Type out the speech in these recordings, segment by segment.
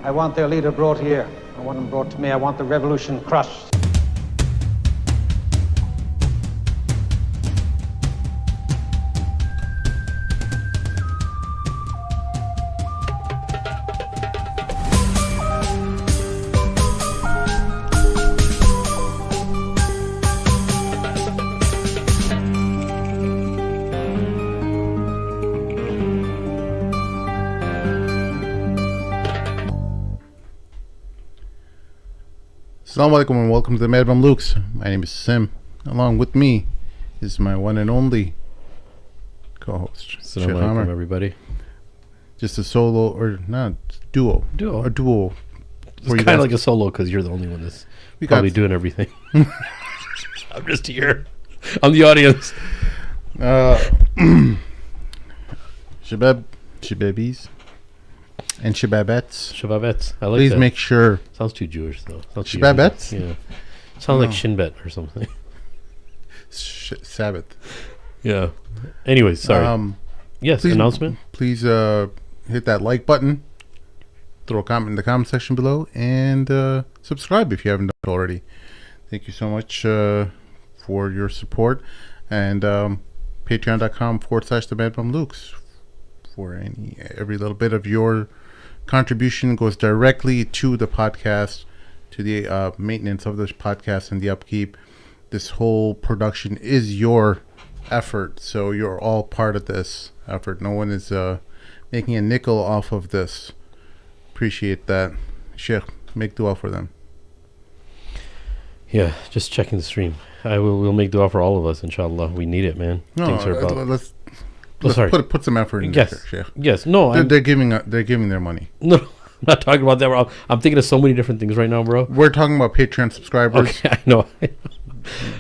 I want their leader brought here. I want him brought to me. I want the revolution crushed. Assalamu alaikum and welcome to the Mad Mamluks. My name is Sim. Along with me is my one and only co-host. Assalamu alaikum, everybody. Just a solo or not duo. A duo. It's kind of like a solo because you're the only one that's probably doing everything. I'm just here. I'm the audience. Shababis, and Shababettes. Shababettes. I like Please that. make sure. Sounds too Jewish, though. Shababettes? Yeah. Sounds like Shinbet or something. Sabbath. Yeah. Anyway, sorry. Yes, please, announcement? Please hit that like button. Throw a comment in the comment section below. And subscribe if you haven't done it already. Thank you so much for your support. And patreon.com/the Mad Mamluks. For every little bit of your contribution goes directly to the podcast, to the maintenance of this podcast and the upkeep. This whole production is your effort, so you're all part of this effort. No one is making a nickel off of this. Appreciate that. Sheikh, make dua for them. Yeah, just checking the stream. We'll make dua for all of us, inshallah. We need it, man. No, Things are about... Let's put some effort in there, Sheikh. Yes, no. They're giving their money. No, I'm not talking about that, bro. I'm thinking of so many different things right now, bro. We're talking about Patreon subscribers. Okay, I know.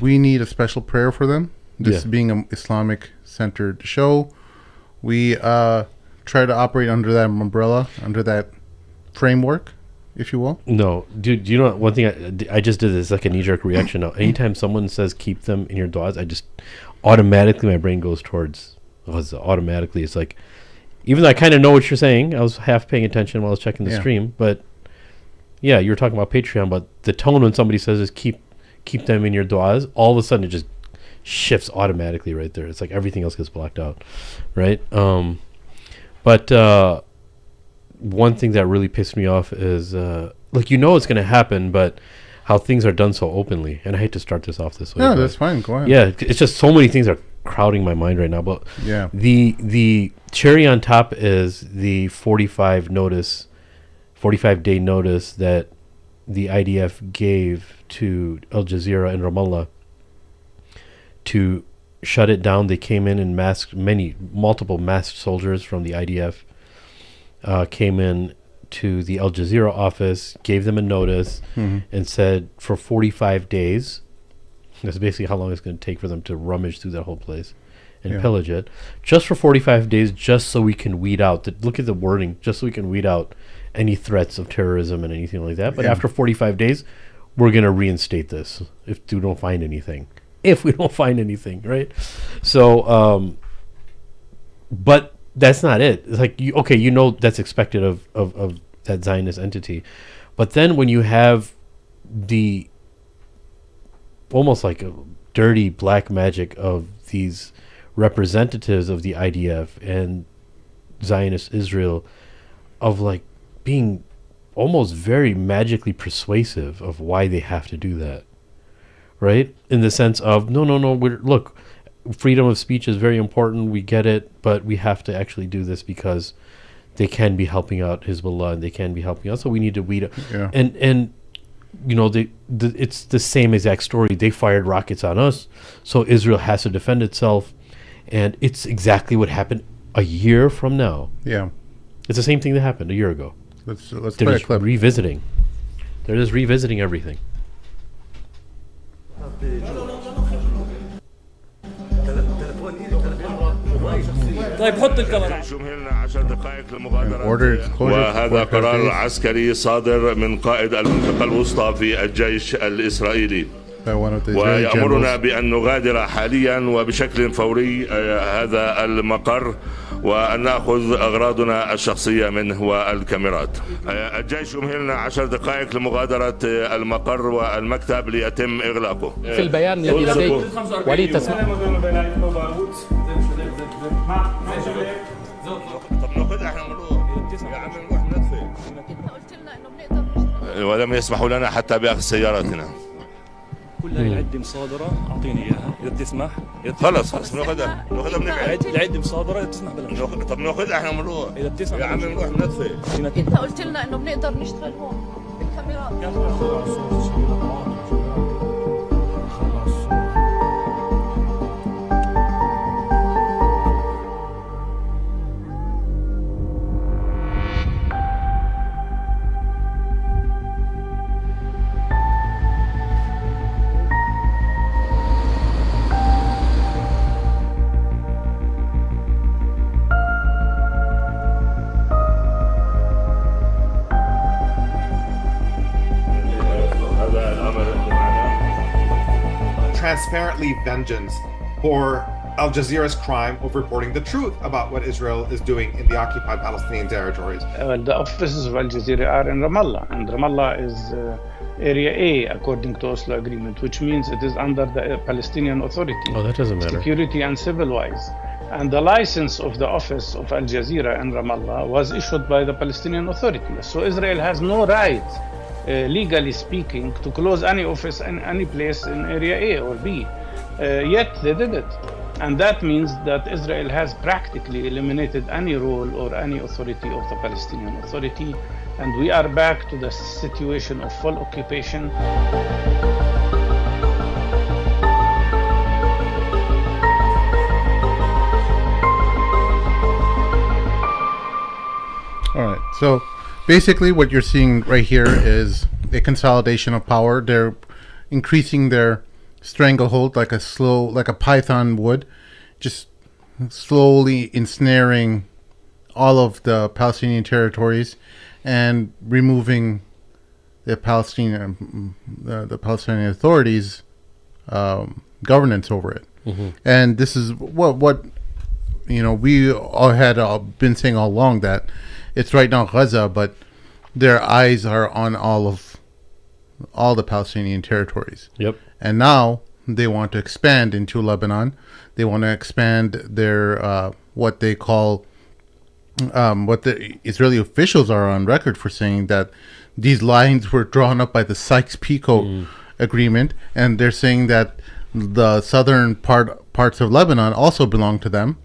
We need a special prayer for them. This being an Islamic-centered show, we try to operate under that umbrella, under that framework, if you will. No, dude, you know one thing I just did this like a knee-jerk reaction now. Anytime someone says keep them in your du'as, I just automatically, my brain goes towards Gaza. Automatically. It's like, even though I kind of know what you're saying, I was half paying attention while I was checking the stream, but yeah, you were talking about Patreon, but the tone when somebody says is keep them in your du'as, all of a sudden it just shifts automatically right there. It's like everything else gets blocked out, right? But one thing that really pissed me off is like, you know it's going to happen, but how things are done so openly. And I hate to start this off this way. Yeah, that's fine. Go ahead. Yeah, it's just so many things are crowding my mind right now. But yeah, the cherry on top is the 45-day notice that the IDF gave to AlJazeera in Ramallah to shut it down. They came in and multiple masked soldiers from the IDF came in to the AlJazeera office, gave them a notice, and said for 45 days, that's basically how long it's going to take for them to rummage through that whole place and pillage it, just for 45 days, just so we can weed out, look at the wording, just so we can weed out any threats of terrorism and anything like that. But after 45 days, we're going to reinstate this if we don't find anything. Right? So, but that's not it. It's like, you know that's expected of that Zionist entity. But then when you have the almost like a dirty black magic of these representatives of the IDF and Zionist Israel of like being almost very magically persuasive of why they have to do that, right? In the sense of, no, look, freedom of speech is very important, we get it, but we have to actually do this because they can be helping out Hezbollah and they can be helping us, so we need to weed up. Yeah. And you know, it's the same exact story. They fired rockets on us, so Israel has to defend itself, and it's exactly what happened a year from now. Yeah. It's the same thing that happened a year ago. Let's They're play a just clip. revisiting. They're just revisiting everything. طيب حط الكاميرا. وهذا قرار عسكري صادر من قائد المنطقة الوسطى في الجيش الإسرائيلي ويأمرنا بأن نغادر حاليا وبشكل فوري هذا المقر وأن نأخذ أغراضنا الشخصية منه والكاميرات. الجيش يمهلنا 10 دقائق لمغادرة المقر والمكتب ليتم إغلاقه. في البيان الذي لديك وليد تسمع. طب ناخذ احنا نروح يا عم نروح ندفع. انت قلت لنا انه بنقدر ولم يسمحوا لنا حتى بأخذ سياراتنا. كلها العدة مصادرة أعطيني إياها إذا بتسمح. خلص بناخذها بنبعد. العدة مصادرة إذا بتسمح بلا. طب ناخذها احنا بنروح إذا بتسمح يا عم نروح ندفع. انت قلت لنا انه بنقدر نشتغل هون بالكاميرات. Transparently vengeance for AlJazeera's crime of reporting the truth about what Israel is doing in the occupied Palestinian territories. The offices of AlJazeera are in Ramallah, and Ramallah is Area A according to Oslo Agreement, which means it is under the Palestinian Authority. Oh, that doesn't matter. Security and civil-wise. And the license of the office of AlJazeera in Ramallah was issued by the Palestinian Authority. So Israel has no right, legally speaking, to close any office in any place in Area A or B. Yet they did it. And that means that Israel has practically eliminated any role or any authority of the Palestinian Authority. And we are back to the situation of full occupation. All right. So basically what you're seeing right here is a consolidation of power. They're increasing their stranglehold like a python would, just slowly ensnaring all of the Palestinian territories and removing the Palestinian authorities' governance over it. Mm-hmm. And this is what we all had been saying all along, that it's right now Gaza, but their eyes are on all the Palestinian territories. Yep. And now they want to expand into Lebanon. They want to expand their what they call what the Israeli officials are on record for saying that these lines were drawn up by the Sykes-Picot agreement, and they're saying that the southern parts of Lebanon also belong to them,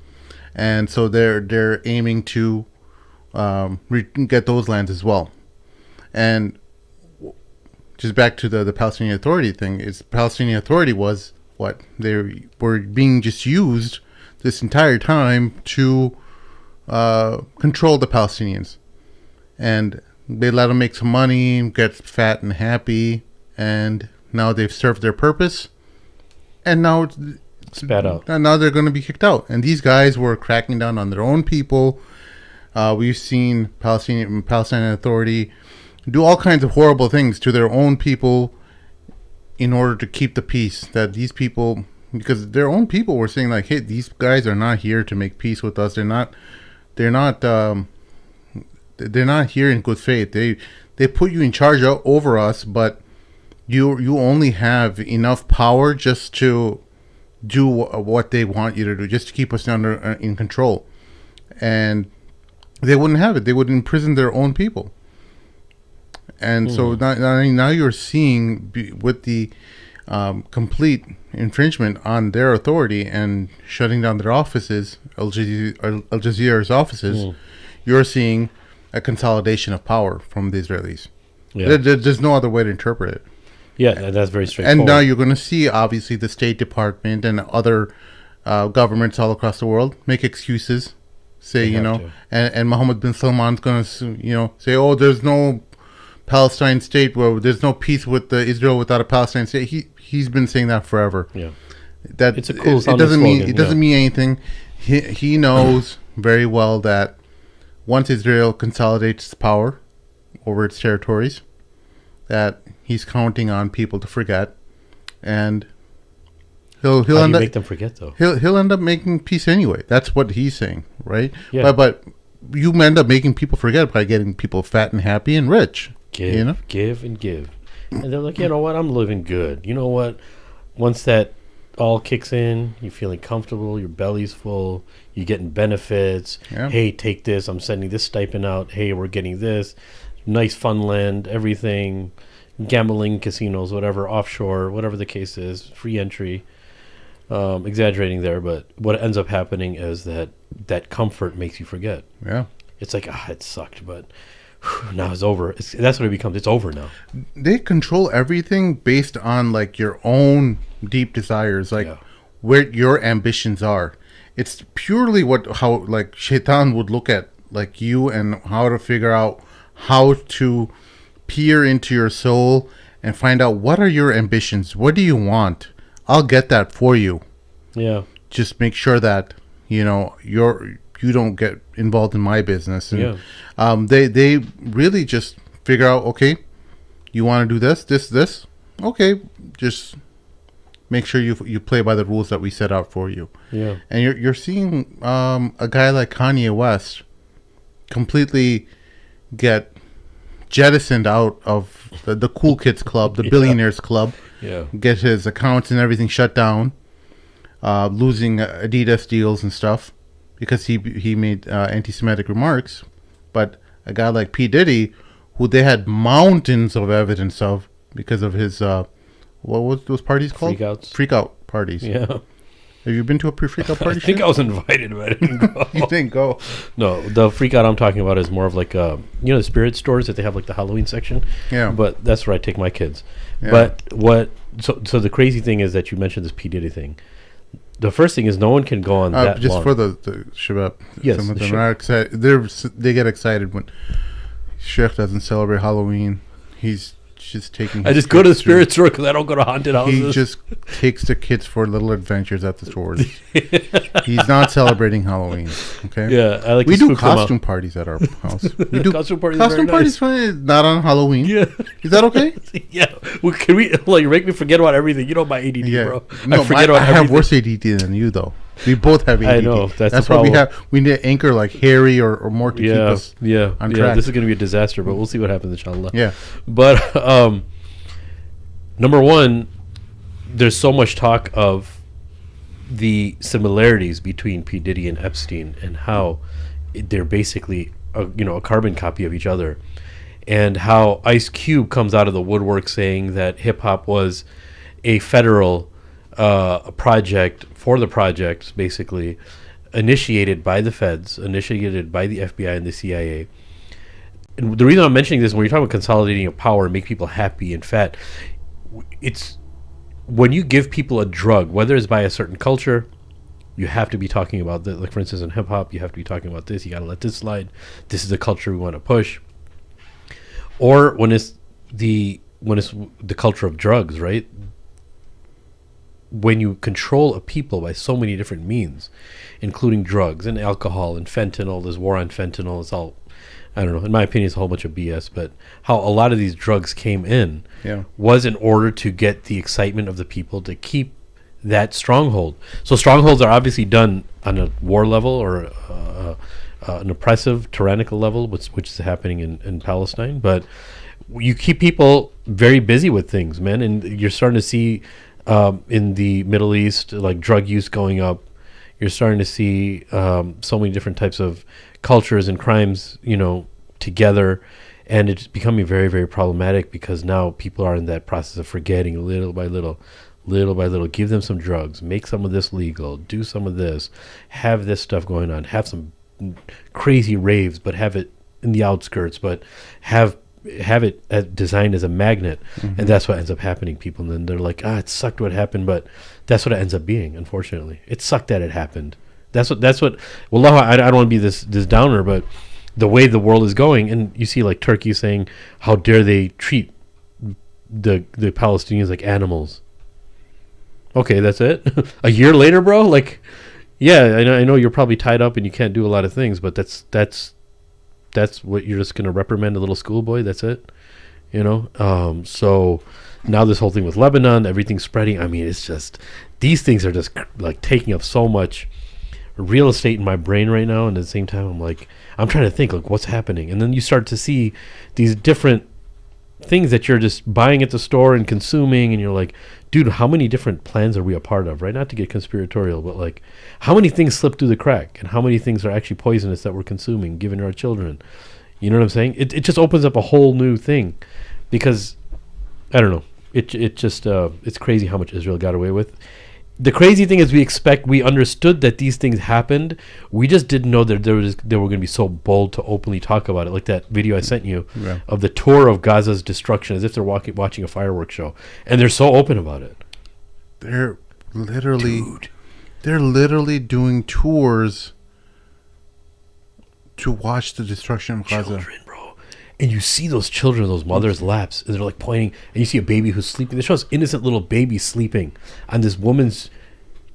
and so they're aiming to get those lands as well. And just back to the Palestinian Authority thing, is Palestinian Authority was what they were being just used this entire time to control the Palestinians, and they let them make some money, get fat and happy, and now they've served their purpose, and now Spat out. And now they're going to be kicked out. And these guys were cracking down on their own people. We've seen Palestinian Authority do all kinds of horrible things to their own people in order to keep the peace. That these people, because their own people were saying like, hey, these guys are not here to make peace with us. They're not here in good faith. They put you in charge over us, but you only have enough power just to do what they want you to do, just to keep us in control. And they wouldn't have it. They would imprison their own people. And so now you're seeing with the complete infringement on their authority and shutting down their offices, AlJazeera's offices, you're seeing a consolidation of power from the Israelis. Yeah. There's no other way to interpret it. Yeah, that's very straightforward. And now you're going to see, obviously, the State Department and other governments all across the world make excuses, say, and Mohammed bin Salman's going to, say, oh, there's no Palestine state, where there's no peace with Israel without a Palestine state. He's been saying that forever. Yeah, that it's a cool it doesn't mean slogan, it doesn't mean anything. He knows very well that once Israel consolidates its power over its territories, that he's counting on people to forget, and he'll How do end you up make them forget though. He'll end up making peace anyway. That's what he's saying. right? Yeah. But you end up making people forget by getting people fat and happy and rich. Give, you know? give, and give. And they're like, you know what? I'm living good. You know what? Once that all kicks in, you're feeling comfortable, your belly's full, you're getting benefits. Yeah. Hey, take this. I'm sending this stipend out. Hey, we're getting this. Nice fun land, everything. Gambling, casinos, whatever, offshore, whatever the case is, free entry. Exaggerating there, but what ends up happening is that comfort makes you forget. Yeah. It's like, it sucked, but now it's over. That's what it becomes. It's over now. They control everything based on like your own deep desires, like where your ambitions are. It's purely how like Shaitan would look at like you and how to figure out how to peer into your soul and find out what are your ambitions. What do you want? I'll get that for you. Yeah. Just make sure that you don't get involved in my business. And, they really just figure out, okay, you want to do this. Okay, just make sure you play by the rules that we set out for you. Yeah. And you're seeing a guy like Kanye West completely get jettisoned out of the cool kids club, the billionaires club. Yeah. Get his accounts and everything shut down, losing Adidas deals and stuff because he made anti-Semitic remarks. But a guy like P. Diddy, who they had mountains of evidence of because of his what was those parties called? Freak out parties. Yeah. Have you been to a pre-freak out party? I think I was invited, but I didn't go. You didn't go. No, the freak out I'm talking about is more of like the spirit stores that they have like the Halloween section. Yeah. But that's where I take my kids. Yeah. But so the crazy thing is that you mentioned this P. Diddy thing. The first thing is no one can go on that just long. for the Shabbat. Yes, Some of the them are excited. They get excited when Sheikh doesn't celebrate Halloween. He's just taking. I just go to the spirit store because I don't go to haunted houses. He just takes the kids for little adventures at the stores. He's not celebrating Halloween. Okay. Yeah, I like. We to do spook them costume out. parties at our house. We do costume parties. Costume parties, fine, not on Halloween. Yeah. Is that okay? Yeah. Well, can we? Like, you make me forget about everything. You know my ADD, bro. No, I forget I about have everything. worse ADD than you, though. We both have ADD. I know, that's the why we problem. have. We need to anchor like Harry or more to keep us on track. This is going to be a disaster, but we'll see what happens, inshallah. Yeah. But number one, there's so much talk of the similarities between P. Diddy and Epstein and how they're basically a carbon copy of each other, and how Ice Cube comes out of the woodwork saying that hip hop was a federal project for the projects, basically initiated by the feds, initiated by the FBI and the CIA. And the reason I'm mentioning this, when you're talking about consolidating of power and make people happy and fat, it's when you give people a drug, whether it's by a certain culture, you have to be talking about that. Like, for instance, in hip hop, you have to be talking about this. You got to let this slide. This is the culture we want to push. Or when it's the culture of drugs, right? When you control a people by so many different means, including drugs and alcohol and fentanyl, this war on fentanyl, it's all, I don't know, in my opinion, it's a whole bunch of BS, but how a lot of these drugs came in was in order to get the excitement of the people to keep that stronghold. So strongholds are obviously done on a war level or an oppressive, tyrannical level, which is happening in Palestine, but you keep people very busy with things, man, and you're starting to see in the Middle East, like drug use going up. You're starting to see so many different types of cultures and crimes, together, and it's becoming very, very problematic because now people are in that process of forgetting little by little. Give them some drugs, make some of this legal, do some of this, have this stuff going on, have some crazy raves, but have it in the outskirts, but have it designed as a magnet, and that's what ends up happening. People, and then they're like, it sucked what happened, but that's what it ends up being. Unfortunately, it sucked that it happened. That's what. Well, I don't want to be this downer, but the way the world is going, and you see like Turkey saying, how dare they treat the Palestinians like animals. Okay, that's it. A year later, bro. Like, yeah, I know you're probably tied up and you can't do a lot of things, but that's what you're just gonna reprimand a little schoolboy. That's it, So now this whole thing with Lebanon, everything's spreading. I mean, it's just these things are just like taking up so much real estate in my brain right now, and at the same time I'm trying to think like what's happening, and then you start to see these different things that you're just buying at the store and consuming, and you're like, dude, how many different plans are we a part of, right? Not to get conspiratorial, but like how many things slip through the crack, and how many things are actually poisonous that we're consuming, giving to our children. You know what I'm saying? It just opens up a whole new thing, because I don't know, it just it's crazy how much Israel got away with. The crazy thing is we understood that these things happened. We just didn't know that they were going to be so bold to openly talk about it. Like that video I sent you of the tour of Gaza's destruction, as if they're watching a fireworks show. And they're so open about it. They're literally doing tours to watch the destruction of Gaza. Children, bro. And you see those children, those mothers' laps, and they're like pointing, and you see a baby who's sleeping. They show this innocent little baby sleeping on this woman's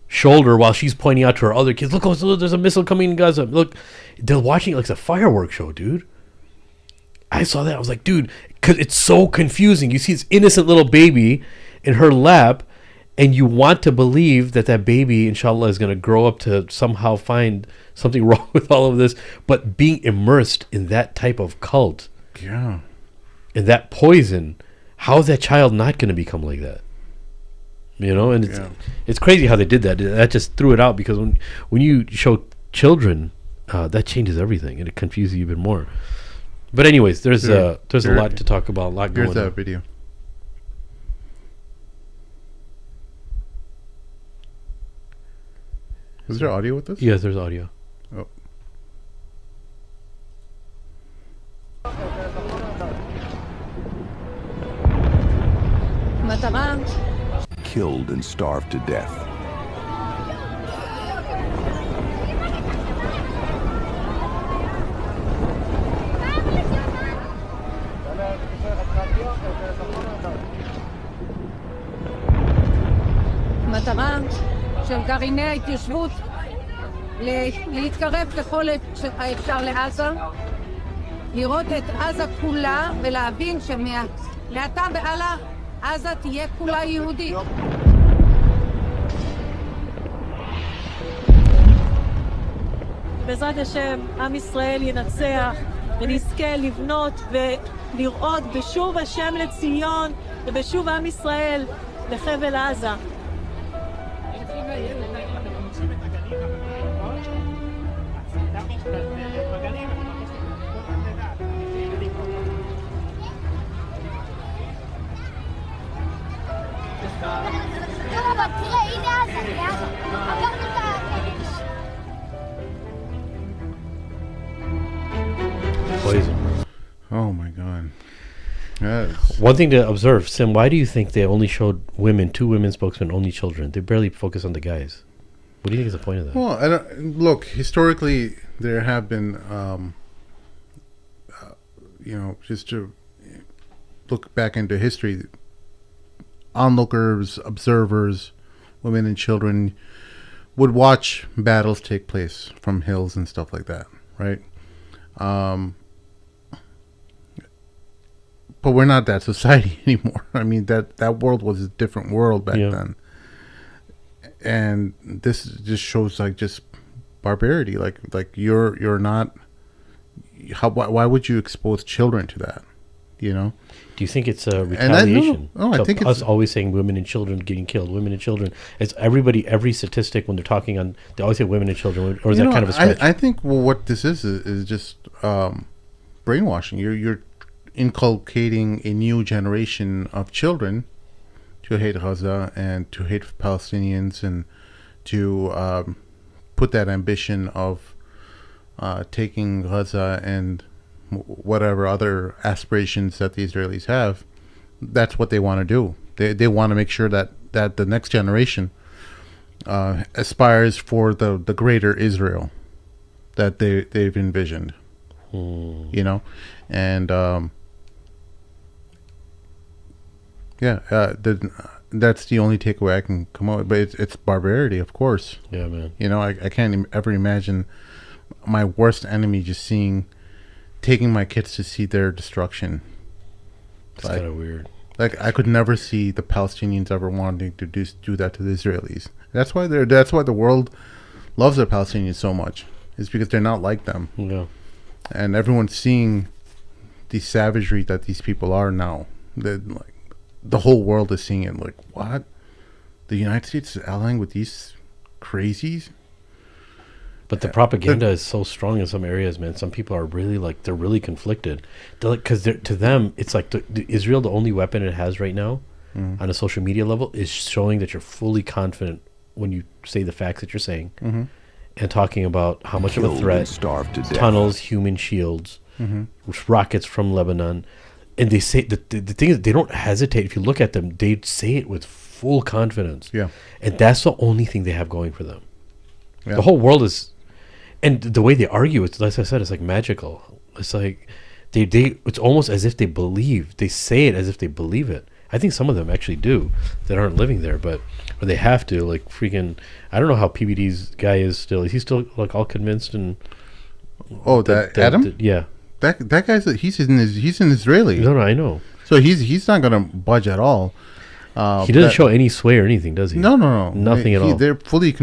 shoulder while she's pointing out to her other kids, look, there's a missile coming in Gaza. Look, they're watching it like it's a fireworks show, dude. I saw that. I was like, dude, because it's so confusing. You see this innocent little baby in her lap, and you want to believe that that baby, inshallah, is going to grow up to somehow find something wrong with all of this. But being immersed in that type of cult, yeah, and that poison, how is that child not going to become like that? You know, and it's crazy how they did that. That just threw it out, because when you show children, that changes everything, and it confuses you even more. But anyways, there's a lot to talk about. A lot going on. Here's that video. Is there audio with this? Yes, there's audio. Oh. Killed and starved to death. מטרה של גרעיני ההתיישבות להתקרב ככל האפשר לעזה, לראות את עזה כולה ולהבין שמעתה והלאה עזה תהיה כולה יהודית. בעזרת השם, עם ישראל ינצח ונזכה לבנות ולראות בשוב השם לציון ובשוב עם ישראל לחבל עזה. Poison. Oh my god. Yes. One thing to observe, Sim, why do you think they only showed women, 2 women spokesmen, only children? They barely focus on the guys. What do you think is the point of that? Well, I don't, look, historically there have been just to look back into history, onlookers, observers, women and children would watch battles take place from hills and stuff like that, right? But we're not that society anymore. I mean, that world was a different world back then. And this just shows like just barbarity. Like you're not. Why would you expose children to that? You know. Do you think it's a retaliation? I think us always saying women and children getting killed, women and children. It's every statistic when they're talking on, they always say women and children, or is that kind of a stretch? I think what this is just brainwashing. You're inculcating a new generation of children to hate Gaza and to hate Palestinians, and to put that ambition of taking Gaza and whatever other aspirations that the Israelis have. That's what they want to do. They want to make sure that the next generation aspires for the greater Israel that they've envisioned. You know, and that's the only takeaway I can come up with. But it's barbarity, of course. Yeah, man. You know, I can't ever imagine my worst enemy just taking my kids to see their destruction. It's kind of weird. Like, I could never see the Palestinians ever wanting to do that to the Israelis. That's why the world loves the Palestinians so much is because they're not like them. Yeah. And everyone's seeing the savagery that these people are now. Like, the whole world is seeing it. Like, what? The United States is allying with these crazies? But the propaganda is so strong in some areas, man. Some people are really like, they're really conflicted. They're like, because to them, it's like Israel, the only weapon it has right now on a social media level is showing that you're fully confident when you say the facts that you're saying, and talking about how much of a threat, tunnels, human shields, rockets from Lebanon. And they say, the thing is, they don't hesitate. If you look at them, they say it with full confidence. Yeah. And that's the only thing they have going for them. Yeah. The whole world is... And the way they argue, it's like I said, it's like magical. It's like it's almost as if they believe. They say it as if they believe it. I think some of them actually do that aren't living there, or they have to. Like freaking, I don't know how PBD's guy is still. Is he still like all convinced and? Oh, Adam? Yeah. That guy's he's an Israeli. No, I know. So he's not gonna budge at all. He doesn't show any sway or anything, does he? No. Nothing at all. They're fully.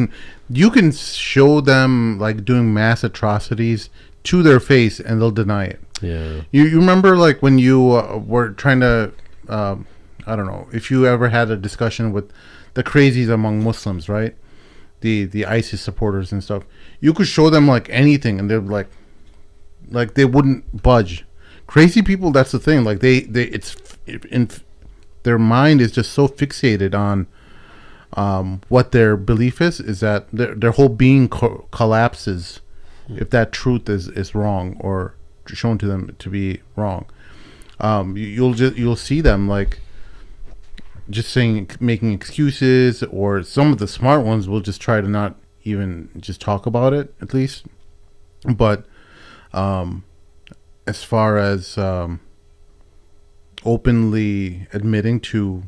You can show them like doing mass atrocities to their face, and they'll deny it. Yeah. You remember like when you were trying to, I don't know if you ever had a discussion with the crazies among Muslims, right? The ISIS supporters and stuff. You could show them like anything, and they're like they wouldn't budge. Crazy people. That's the thing. Like their mind is just so fixated on what their belief is that their whole being collapses if that truth is wrong or shown to them to be wrong. You'll see them like just making excuses, or some of the smart ones will just try to not even just talk about it at least. But as far as openly admitting to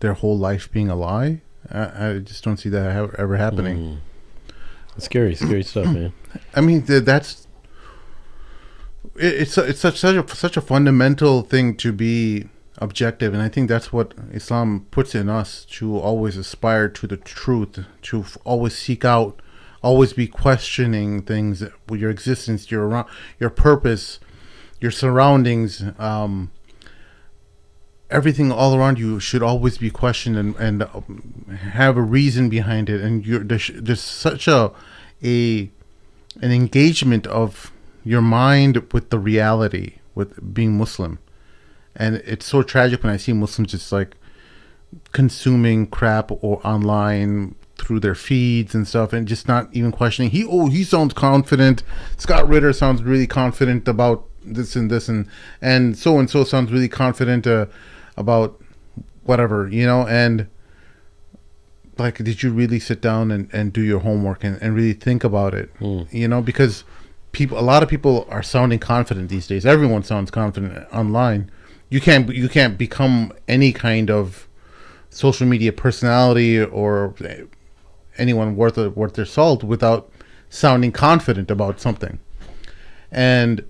their whole life being a lie, I just don't see that ever happening. It's scary stuff, man. I mean, it's such a fundamental thing to be objective, and I think that's what Islam puts in us, to always aspire to the truth, to always seek out, always be questioning things, your existence, your purpose, your surroundings. Everything all around you should always be questioned and have a reason behind it. And there's such an engagement of your mind with the reality, with being Muslim. And it's so tragic when I see Muslims just like consuming crap or online through their feeds and stuff, and just not even questioning. He sounds confident. Scott Ritter sounds really confident about this, and so sounds really confident about whatever, and like, did you really sit down and do your homework and really think about it? Because a lot of people are sounding confident these days. Everyone sounds confident online. You can't become any kind of social media personality or anyone worth their salt without sounding confident about something. And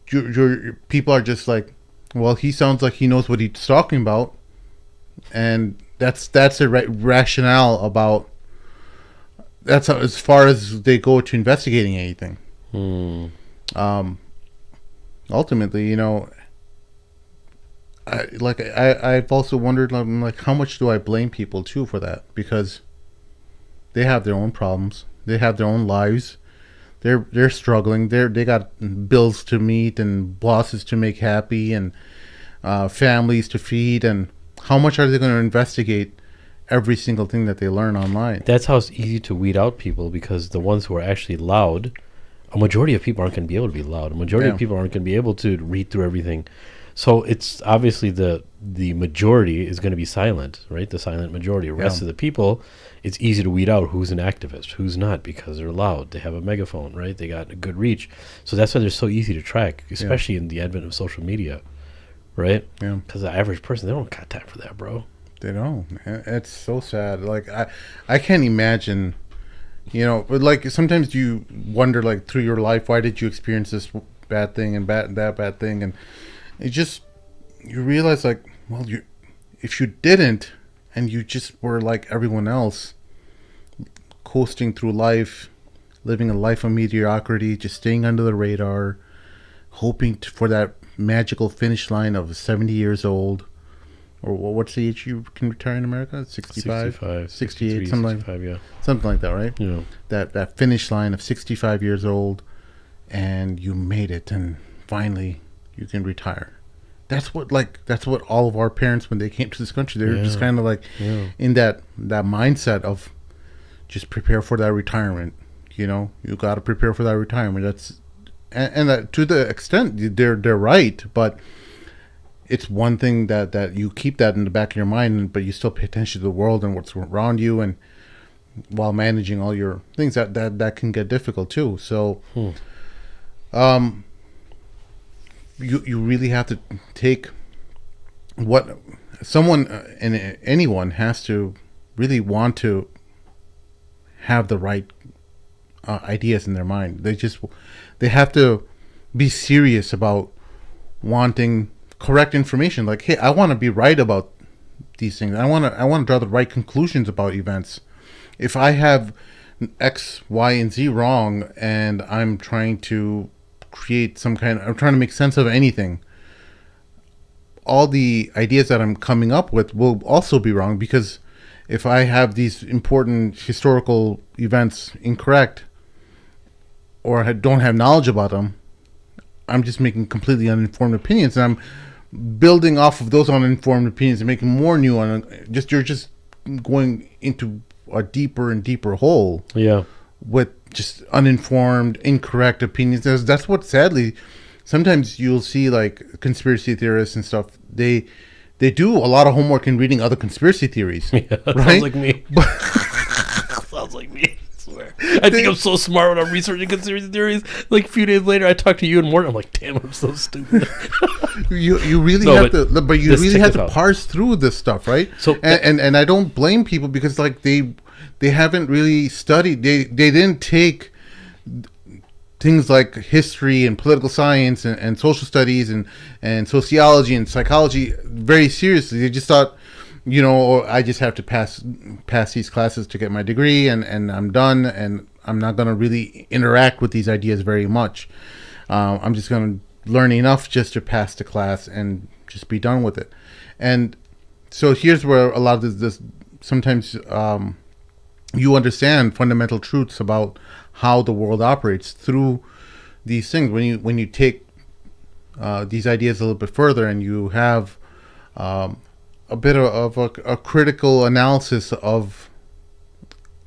your people are just like, well, he sounds like he knows what he's talking about, and that's the rationale about. That's as far as they go to investigating anything. Ultimately, I've also wondered, like, how much do I blame people too for that? Because they have their own problems, they have their own lives. They're struggling. They got bills to meet and bosses to make happy and families to feed. And how much are they going to investigate every single thing that they learn online? That's how it's easy to weed out people, because the ones who are actually loud, a majority of people aren't going to be able to be loud. A majority of people aren't going to be able to read through everything. So it's obviously the majority is going to be silent, right? The silent majority. The rest of the people, it's easy to weed out who's an activist, who's not, because they're loud. They have a megaphone, right? They got a good reach. So that's why they're so easy to track, especially in the advent of social media, right? Yeah. Because the average person, they don't got time for that, bro. They don't. It's so sad. Like, I can't imagine, but like sometimes you wonder, like, through your life, why did you experience this bad thing and that bad thing? And it just, you realize, like, well, if you didn't, and you just were like everyone else, coasting through life, living a life of mediocrity, just staying under the radar, hoping for that magical finish line of 70 years old. Or what's the age you can retire in America? 65? 68, something like that, right? Yeah. That finish line of 65 years old, and you made it, and finally you can retire. That's what all of our parents, when they came to this country, they were just kind of like in that mindset of just prepare for that retirement. You know, you got to prepare for that retirement. That's and to the extent they're right, but it's one thing that you keep that in the back of your mind, but you still pay attention to the world and what's around you, and while managing all your things, that can get difficult too. So, you really have to take what someone and anyone has to really want to have the right ideas in their mind. They have to be serious about wanting correct information. Like, hey, I want to be right about these things. I want to draw the right conclusions about events. If I have X, Y, and Z wrong, and I'm trying to I'm trying to make sense of anything, all the ideas that I'm coming up with will also be wrong, because if I have these important historical events incorrect, or I don't have knowledge about them, I'm just making completely uninformed opinions, and I'm building off of those uninformed opinions and making more new you're just going into a deeper and deeper hole. Yeah. With just uninformed, incorrect opinions. That's what, sadly, sometimes you'll see, like, conspiracy theorists and stuff. They do a lot of homework in reading other conspiracy theories. Yeah, right? Sounds like me. Sounds like me. Swear. I think I'm so smart when I'm researching conspiracy theories. Like, a few days later, I talk to you and Morton. I'm like, damn, I'm so stupid. you really have to parse through this stuff, right? So and I don't blame people, because like they haven't really studied. They didn't take things like history and political science and social studies and sociology and psychology very seriously. They just thought, I just have to pass these classes to get my degree, and I'm done, and I'm not going to really interact with these ideas very much. I'm just going to learn enough just to pass the class and just be done with it. And so here's where a lot of this sometimes you understand fundamental truths about how the world operates through these things. When you take these ideas a little bit further, and you have a bit of a critical analysis of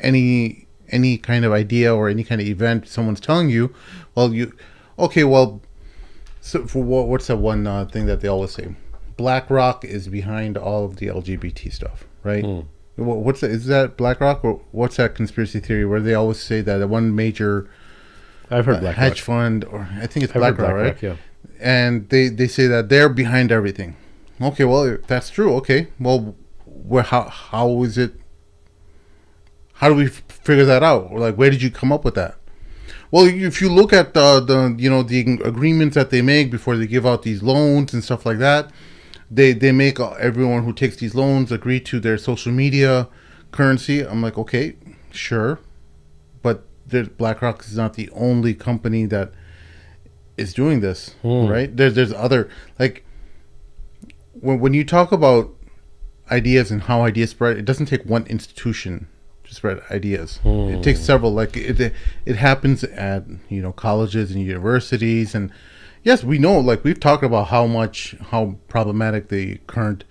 any kind of idea or any kind of event someone's telling you, so for what's that one thing that they always say? BlackRock is behind all of the LGBT stuff, right? Is that BlackRock, or what's that conspiracy theory where they always say that one major I've heard BlackRock hedge fund, or I think it's BlackRock, right? Yeah. And they say that they're behind everything. Okay, well, if that's true, okay, well, how is it? How do we figure that out? Or like, where did you come up with that? Well, if you look at the agreements that they make before they give out these loans and stuff like that, they make everyone who takes these loans agree to their social media currency. I'm like, okay, sure, but BlackRock is not the only company that is doing this, right? There's other, like, when you talk about ideas and how ideas spread, it doesn't take one institution to spread ideas. It takes several. Like it happens at colleges and universities, and yes, we know, like, we've talked about how problematic the current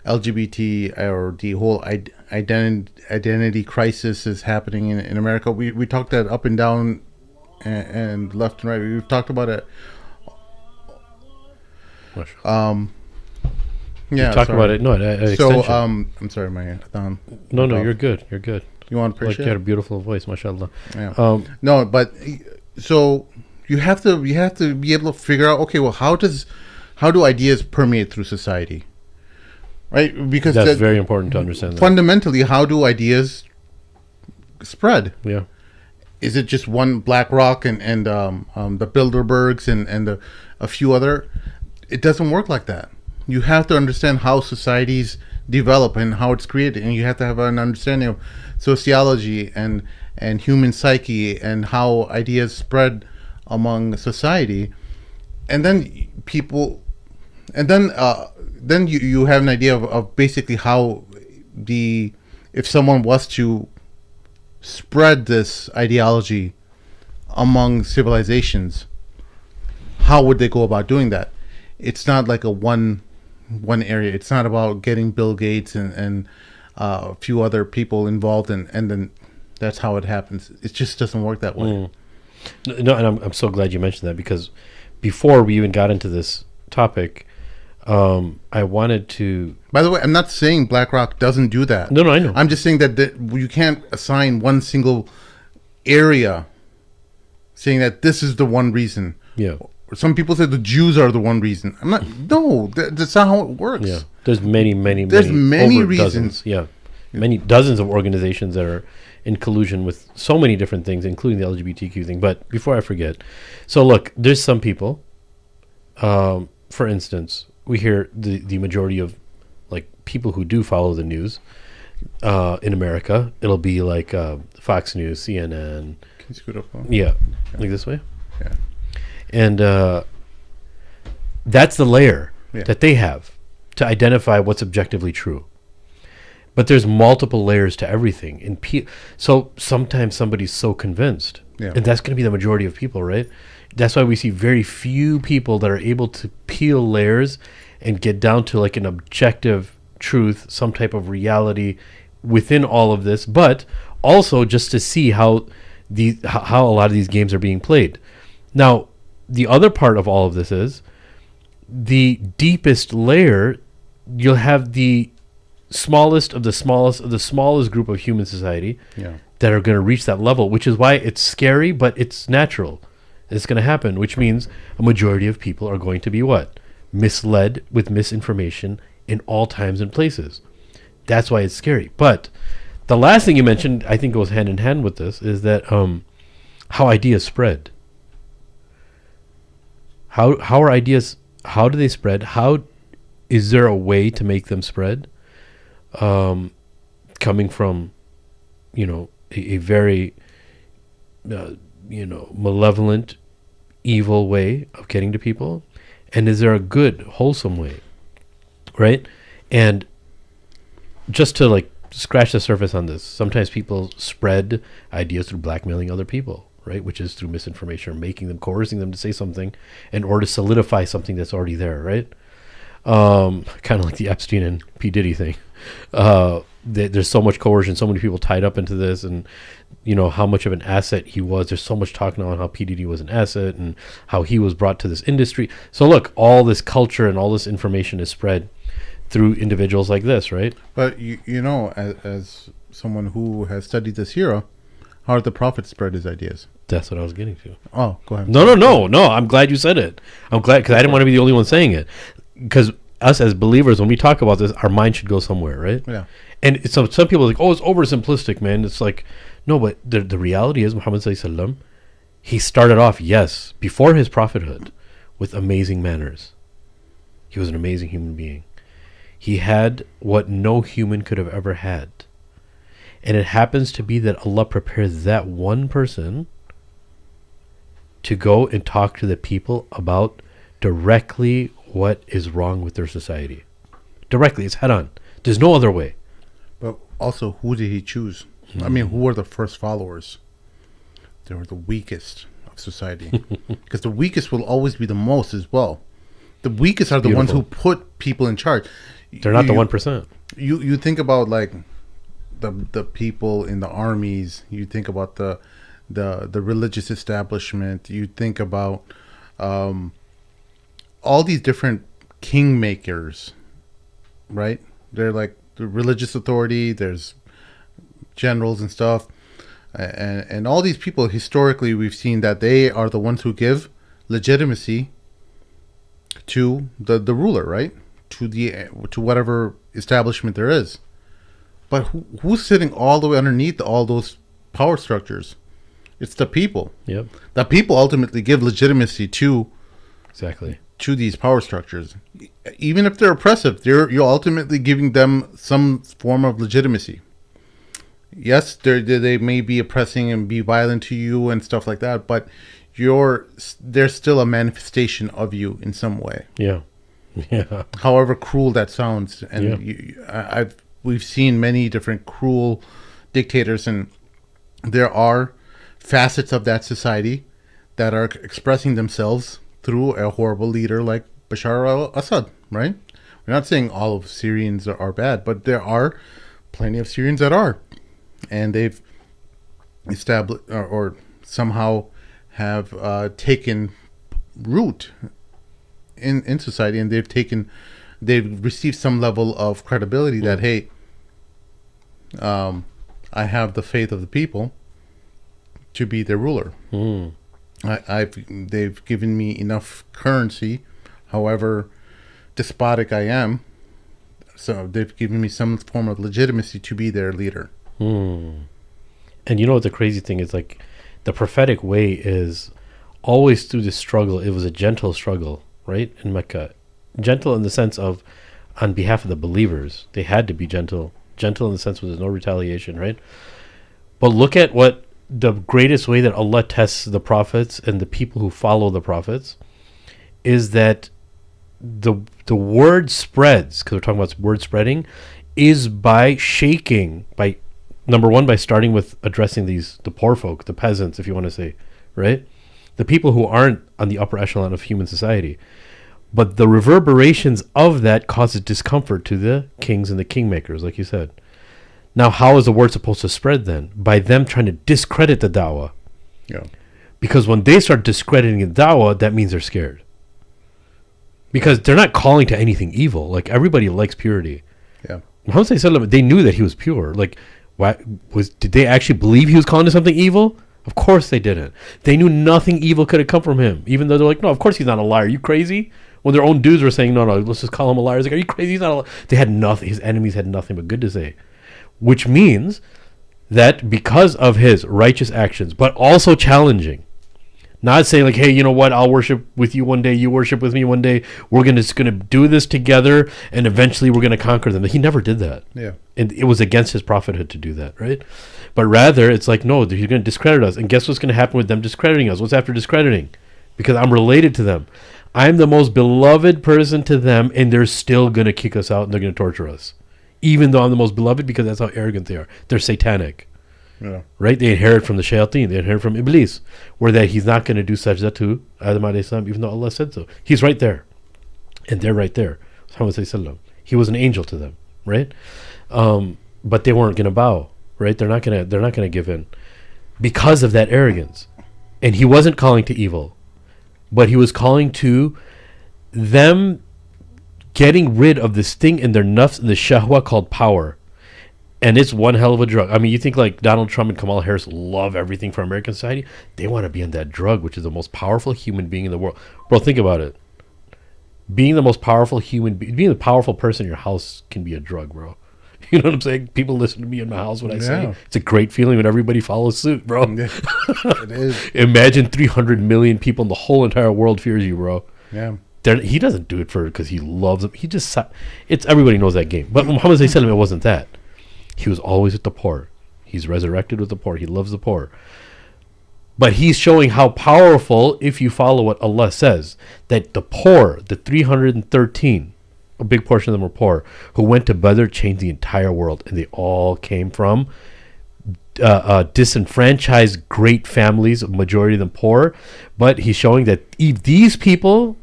LGBT or the whole identity crisis is happening in America. We talked that up and down and left and right. We've talked about it. Yeah, talk about it. No, I'm sorry, my No, you're good. You're good. You want to appreciate? Like, you had a beautiful voice, mashallah. Yeah. No, but so you have to be able to figure out, okay, well, how do ideas permeate through society, right? Because that's very important to understand. Fundamentally, how do ideas spread? Yeah. Is it just one BlackRock and the Bilderbergs and a few other? It doesn't work like that. You have to understand how societies develop and how it's created, and you have to have an understanding of sociology and and human psyche and how ideas spread among society, and then people, and then you have an idea of basically how if someone was to spread this ideology among civilizations, how would they go about doing that? It's not like a one area. It's not about getting Bill Gates and a few other people involved, and then that's how it happens. It just doesn't work that way. No, and I'm so glad you mentioned that, because before we even got into this topic, I wanted to... By the way, I'm not saying BlackRock doesn't do that. No, I know. I'm just saying that you can't assign one single area saying that this is the one reason. Yeah. Some people say the Jews are the one reason. I'm not... No, that's not how it works. Yeah. There's many reasons. Dozens, yeah. Many dozens of organizations that are in collusion with so many different things, including the LGBTQ thing. But before I forget, so look, there's some people, for instance, we hear the majority of like people who do follow the news in America, it'll be like Fox News, CNN. Can you scoot up? Yeah. Like this way? Yeah. And that's the layer that they have to identify what's objectively true. But there's multiple layers to everything. And so sometimes somebody's so convinced. Yeah. And that's going to be the majority of people, right? That's why we see very few people that are able to peel layers and get down to like an objective truth, some type of reality within all of this, but also just to see how a lot of these games are being played. Now, the other part of all of this is the deepest layer. You'll have the smallest of the smallest group of human society that are going to reach that level, which is why it's scary, but it's natural. It's going to happen, which means a majority of people are going to be what? Misled with misinformation in all times and places. That's why it's scary. But the last thing you mentioned, I think goes hand in hand with this, is that how ideas spread. How are ideas, how do they spread? How is there a way to make them spread? Coming from, a very, malevolent, evil way of getting to people? And is there a good, wholesome way? Right? And just to like scratch the surface on this, sometimes people spread ideas through blackmailing other people, right? Which is through misinformation, or coercing them to say something in order to solidify something that's already there, right? Kind of like the Epstein and P. Diddy thing. There's so much coercion, so many people tied up into this, and how much of an asset he was. There's so much talk now on how P. Diddy was an asset and how he was brought to this industry. So look, all this culture and all this information is spread through individuals like this, right? But as someone who has studied this era, how did the Prophet spread his ideas? That's what I was getting to. Oh, go ahead. No. I'm glad you said it. I'm glad, because I didn't want to be the only one saying it. Because us as believers, when we talk about this, our mind should go somewhere, right? Yeah. And some people are like, oh, it's oversimplistic, man. It's like, no, but the reality is Muhammad sallallahu alaihi wasallam, he started off, yes, before his prophethood, with amazing manners. He was an amazing human being. He had what no human could have ever had. And it happens to be that Allah prepares that one person to go and talk to the people about directly what is wrong with their society. Directly, it's head on. There's no other way. But also, who did he choose? I mean, who were the first followers? They were the weakest of society. Because the weakest will always be the most as well. The weakest are the ones who put people in charge. They're not the 1%. You think about like the people in the armies. You think about the religious establishment. You think about all these different kingmakers, right? They're like the religious authority. There's generals and stuff, and all these people. Historically, we've seen that they are the ones who give legitimacy to the ruler, right? To whatever establishment there is. But who's sitting all the way underneath all those power structures? It's the people. Yep. The people ultimately give legitimacy to these power structures. Even if they're oppressive, you're ultimately giving them some form of legitimacy. yes, they may be oppressing and be violent to you and stuff like that, but they're still a manifestation of you in some way. Yeah. Yeah. However cruel that sounds. And we've seen many different cruel dictators, and there are facets of that society that are expressing themselves through a horrible leader like Bashar al-Assad, right? We're not saying all of Syrians are bad, but there are plenty of Syrians that are. And they've established or somehow have taken root in society, and they've received some level of credibility that, hey, I have the faith of the people to be their ruler. They've given me enough currency, however despotic I am, so they've given me some form of legitimacy to be their leader. And you know what the crazy thing is, like, the prophetic way is always through this struggle. It was a gentle struggle, right, in Mecca. Gentle in the sense of on behalf of the believers. They had to be gentle. Gentle in the sense where there's no retaliation, right? But look at what the greatest way that Allah tests the prophets and the people who follow the prophets is that the word spreads, because we're talking about word spreading, is by shaking, by number one, by starting with addressing the poor folk, the peasants, if you want to say, right? The people who aren't on the upper echelon of human society. But the reverberations of that causes discomfort to the kings and the kingmakers, like you said. Now, how is the word supposed to spread then? By them trying to discredit the da'wah. Yeah. Because when they start discrediting the da'wah, that means they're scared. Because they're not calling to anything evil. Like, everybody likes purity. Yeah. Muhammad ﷺ, they knew that he was pure. Like, did they actually believe he was calling to something evil? Of course they didn't. They knew nothing evil could have come from him. Even though they're like, no, of course he's not a liar. Are you crazy? When their own dudes were saying, no, let's just call him a liar. It's like, are you crazy? He's not a liar. They had nothing. His enemies had nothing but good to say. Which means that because of his righteous actions, but also challenging, not saying like, hey, you know what, I'll worship with you one day, you worship with me one day, we're just gonna do this together, and eventually we're gonna conquer them. He never did that. Yeah. And it was against his prophethood to do that, right? But rather, it's like, no, he's gonna discredit us. And guess what's gonna happen with them discrediting us? What's after discrediting? Because I'm related to them. I'm the most beloved person to them, and they're still gonna kick us out and they're gonna torture us. Even though I'm the most beloved, because that's how arrogant they are. They're satanic. Yeah. Right? They inherit from the shayateen. They inherit from Iblis. Where that he's not going to do sajda to Adam alayhi salam, even though Allah said so. He's right there. And they're right there. He was an angel to them. Right? But they weren't going to bow. Right? They're not going to give in. Because of that arrogance. And he wasn't calling to evil. But he was calling to them getting rid of this thing in their nafs and the shahwa called power. And it's one hell of a drug. I mean, you think like Donald Trump and Kamala Harris love everything for American society? They want to be on that drug, which is the most powerful human being in the world. Bro, think about it. Being the most powerful being the powerful person in your house can be a drug, bro. You know what I'm saying? People listen to me in my house when I say it's a great feeling when everybody follows suit, bro. Yeah, it is. Imagine 300 million people in the whole entire world fears you, bro. Yeah. He doesn't do it because he loves them. He just, it's everybody knows that game. But Muhammad ﷺ, it wasn't that. He was always with the poor. He's resurrected with the poor. He loves the poor. But he's showing how powerful, if you follow what Allah says, that the poor, the 313, a big portion of them were poor, who went to Badr, changed the entire world. And they all came from disenfranchised great families, a majority of them poor. But he's showing that these people,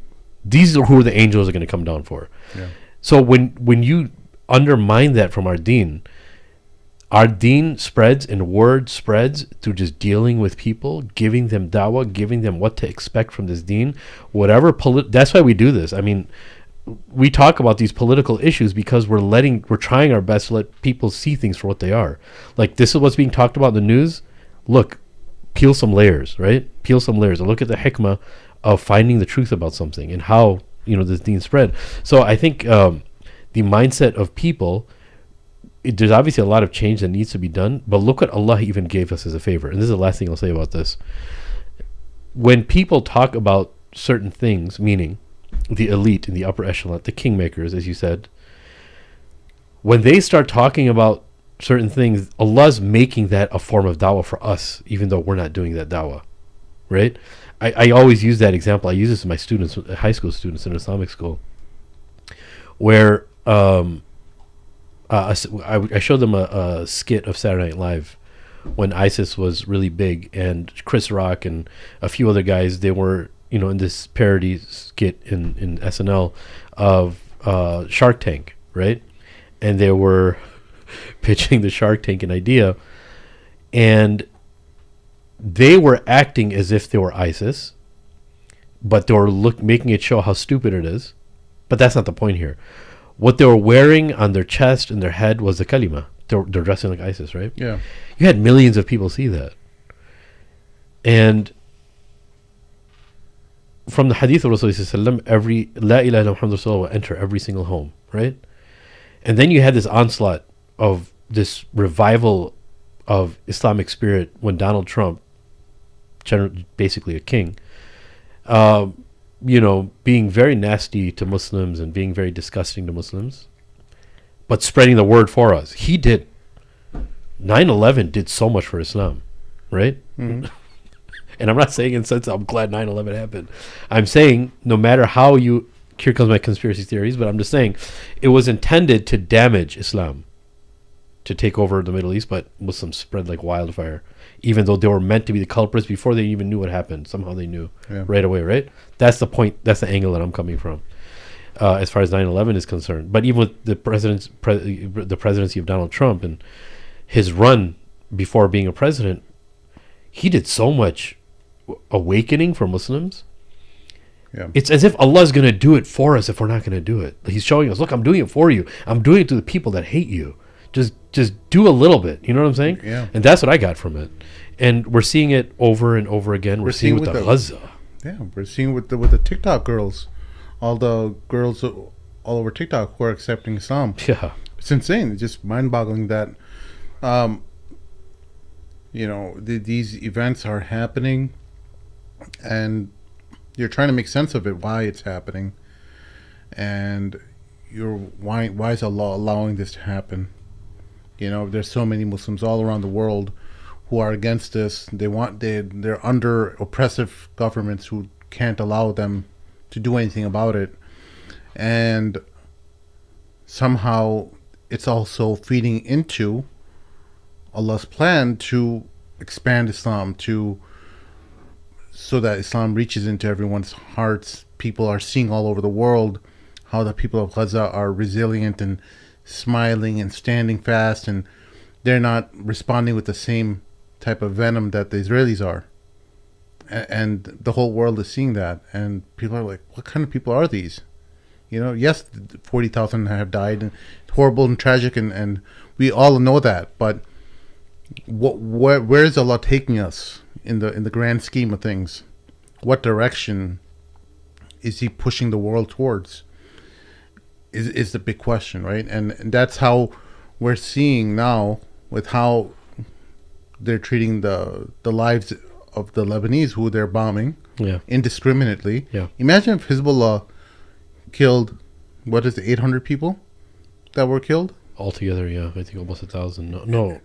these are who the angels are going to come down for. Yeah. So when you undermine that from our deen spreads and word spreads through just dealing with people, giving them dawah, giving them what to expect from this deen, whatever. That's why we do this. I mean, we talk about these political issues because we're trying our best to let people see things for what they are. Like, this is what's being talked about in the news. Look, peel some layers, right? Peel some layers and look at the hikmah of finding the truth about something and how, this deen spread. So I think the mindset of people, there's obviously a lot of change that needs to be done, but look what Allah even gave us as a favor. And this is the last thing I'll say about this. When people talk about certain things, meaning the elite in the upper echelon, the kingmakers, as you said, when they start talking about certain things, Allah's making that a form of dawah for us, even though we're not doing that dawah, right? I always use that example. I use this with my students, high school students in Islamic school, where I showed them a skit of Saturday Night Live when ISIS was really big, and Chris Rock and a few other guys, they were, in this parody skit in SNL of Shark Tank, right? And they were pitching the Shark Tank an idea, and they were acting as if they were ISIS, but they were making it show how stupid it is. But that's not the point here. What they were wearing on their chest and their head was the kalima. They're dressing like ISIS, right? Yeah. You had millions of people see that. And from the hadith of Rasulullah, every La ilaha illallah Muhammad Rasulullah will enter every single home, right? And then you had this onslaught of this revival of Islamic spirit when Donald Trump, basically a king, being very nasty to Muslims and being very disgusting to Muslims, but spreading the word for us. He did. 9/11 did so much for Islam, right? Mm-hmm. And I'm not saying in sense I'm glad 9/11 happened. I'm saying no matter how here comes my conspiracy theories, but I'm just saying it was intended to damage Islam, to take over the Middle East, but Muslims spread like wildfire, even though they were meant to be the culprits before they even knew what happened. Somehow they knew right away, right? That's the point. That's the angle that I'm coming from, as far as 9/11 is concerned. But even with the presidency of Donald Trump and his run before being a president, he did so much awakening for Muslims. Yeah. It's as if Allah's going to do it for us if we're not going to do it. He's showing us, look, I'm doing it for you. I'm doing it to the people that hate you. Just do a little bit. You know what I'm saying? Yeah. And that's what I got from it. And we're seeing it over and over again. We're seeing it with the Gaza. Yeah, we're seeing with the TikTok girls. All the girls all over TikTok who are accepting Islam. Yeah. It's insane. It's just mind-boggling that these events are happening, and you're trying to make sense of it, why it's happening, and why is Allah allowing this to happen? There's so many Muslims all around the world who are against this. They're under oppressive governments who can't allow them to do anything about it, and somehow it's also feeding into Allah's plan to expand Islam, so that Islam reaches into everyone's hearts. People are seeing all over the world how the people of Gaza are resilient and smiling and standing fast, and they're not responding with the same type of venom that the Israelis are. And the whole world is seeing that, and people are like, what kind of people are these? Yes, 40,000 have died, and horrible and tragic, and we all know that, but where is Allah taking us in the grand scheme of things? What direction is He pushing the world towards? Is the big question, right? And that's how we're seeing now with how they're treating the lives of the Lebanese who they're bombing indiscriminately. Yeah. Imagine if Hezbollah killed 800 people that were killed altogether. Yeah, I think almost 1,000. No.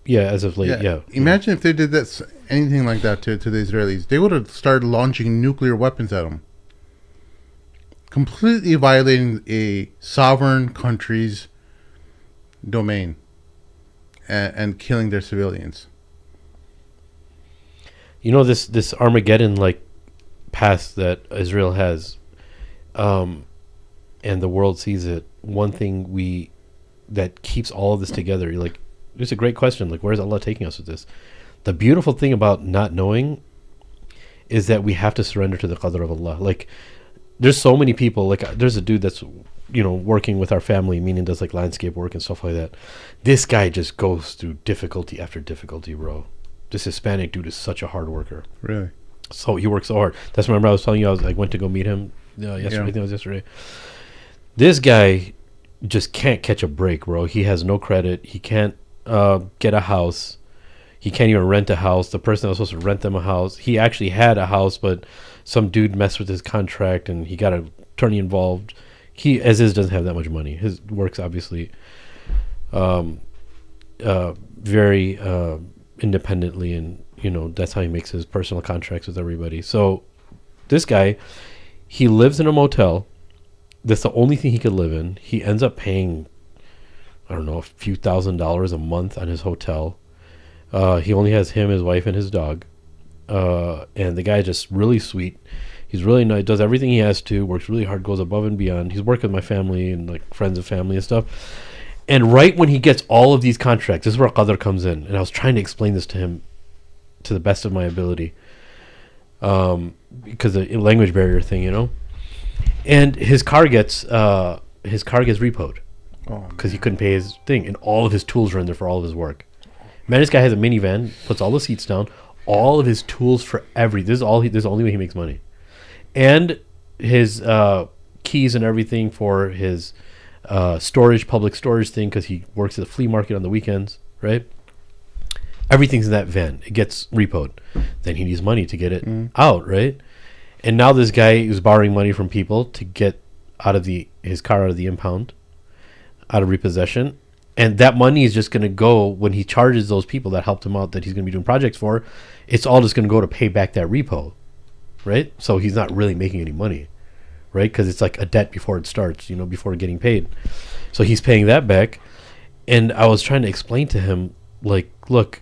Yeah, as of late, yeah. Imagine if they did anything like that to the Israelis. They would have started launching nuclear weapons at them. Completely violating a sovereign country's domain and killing their civilians. This Armageddon-like past that Israel has, and the world sees it. One thing that keeps all of this together, it's a great question. Where's Allah taking us with this? The beautiful thing about not knowing is that we have to surrender to the qadr of Allah. There's so many people. There's a dude that's, working with our family, meaning does landscape work and stuff like that. This guy just goes through difficulty after difficulty, bro. This Hispanic dude is such a hard worker. Really? So he works so hard. That's remember I was telling you I went to go meet him yesterday. I think it was yesterday. This guy just can't catch a break, bro. He has no credit. He can't get a house. He can't even rent a house. The person that was supposed to rent them a house, he actually had a house, but some dude messed with his contract and he got an attorney involved. He, as is, doesn't have that much money. His work's obviously very independently, and that's how he makes his personal contracts with everybody. So this guy, he lives in a motel. That's the only thing he could live in. He ends up paying, I don't know, a few $1,000s a month on his hotel. He only has him, his wife, and his dog. And the guy is just really sweet. He's really nice, does everything he has to, works really hard, goes above and beyond. He's working with my family and like friends of family and stuff. And right when he gets all of these contracts, this is where Qadr comes in. And I was trying to explain this to him to the best of my ability. Because of the language barrier thing, And his car gets repoed because he couldn't pay his thing, and all of his tools are in there for all of his work. Man, this guy has a minivan, puts all the seats down, all of his tools for everything. This is the only way he makes money, and his keys and everything for his public storage thing, because he works at the flea market on the weekends, right? Everything's in that van. It gets repoed. Then he needs money to get it out, right? And now this guy is borrowing money from people to get his car out of the impound, out of repossession. And that money is just going to go, when he charges those people that helped him out, that he's going to be doing projects for, it's all just going to go to pay back that repo, right? So he's not really making any money, right? Because it's like a debt before it starts, before getting paid. So he's paying that back. And I was trying to explain to him, like, look,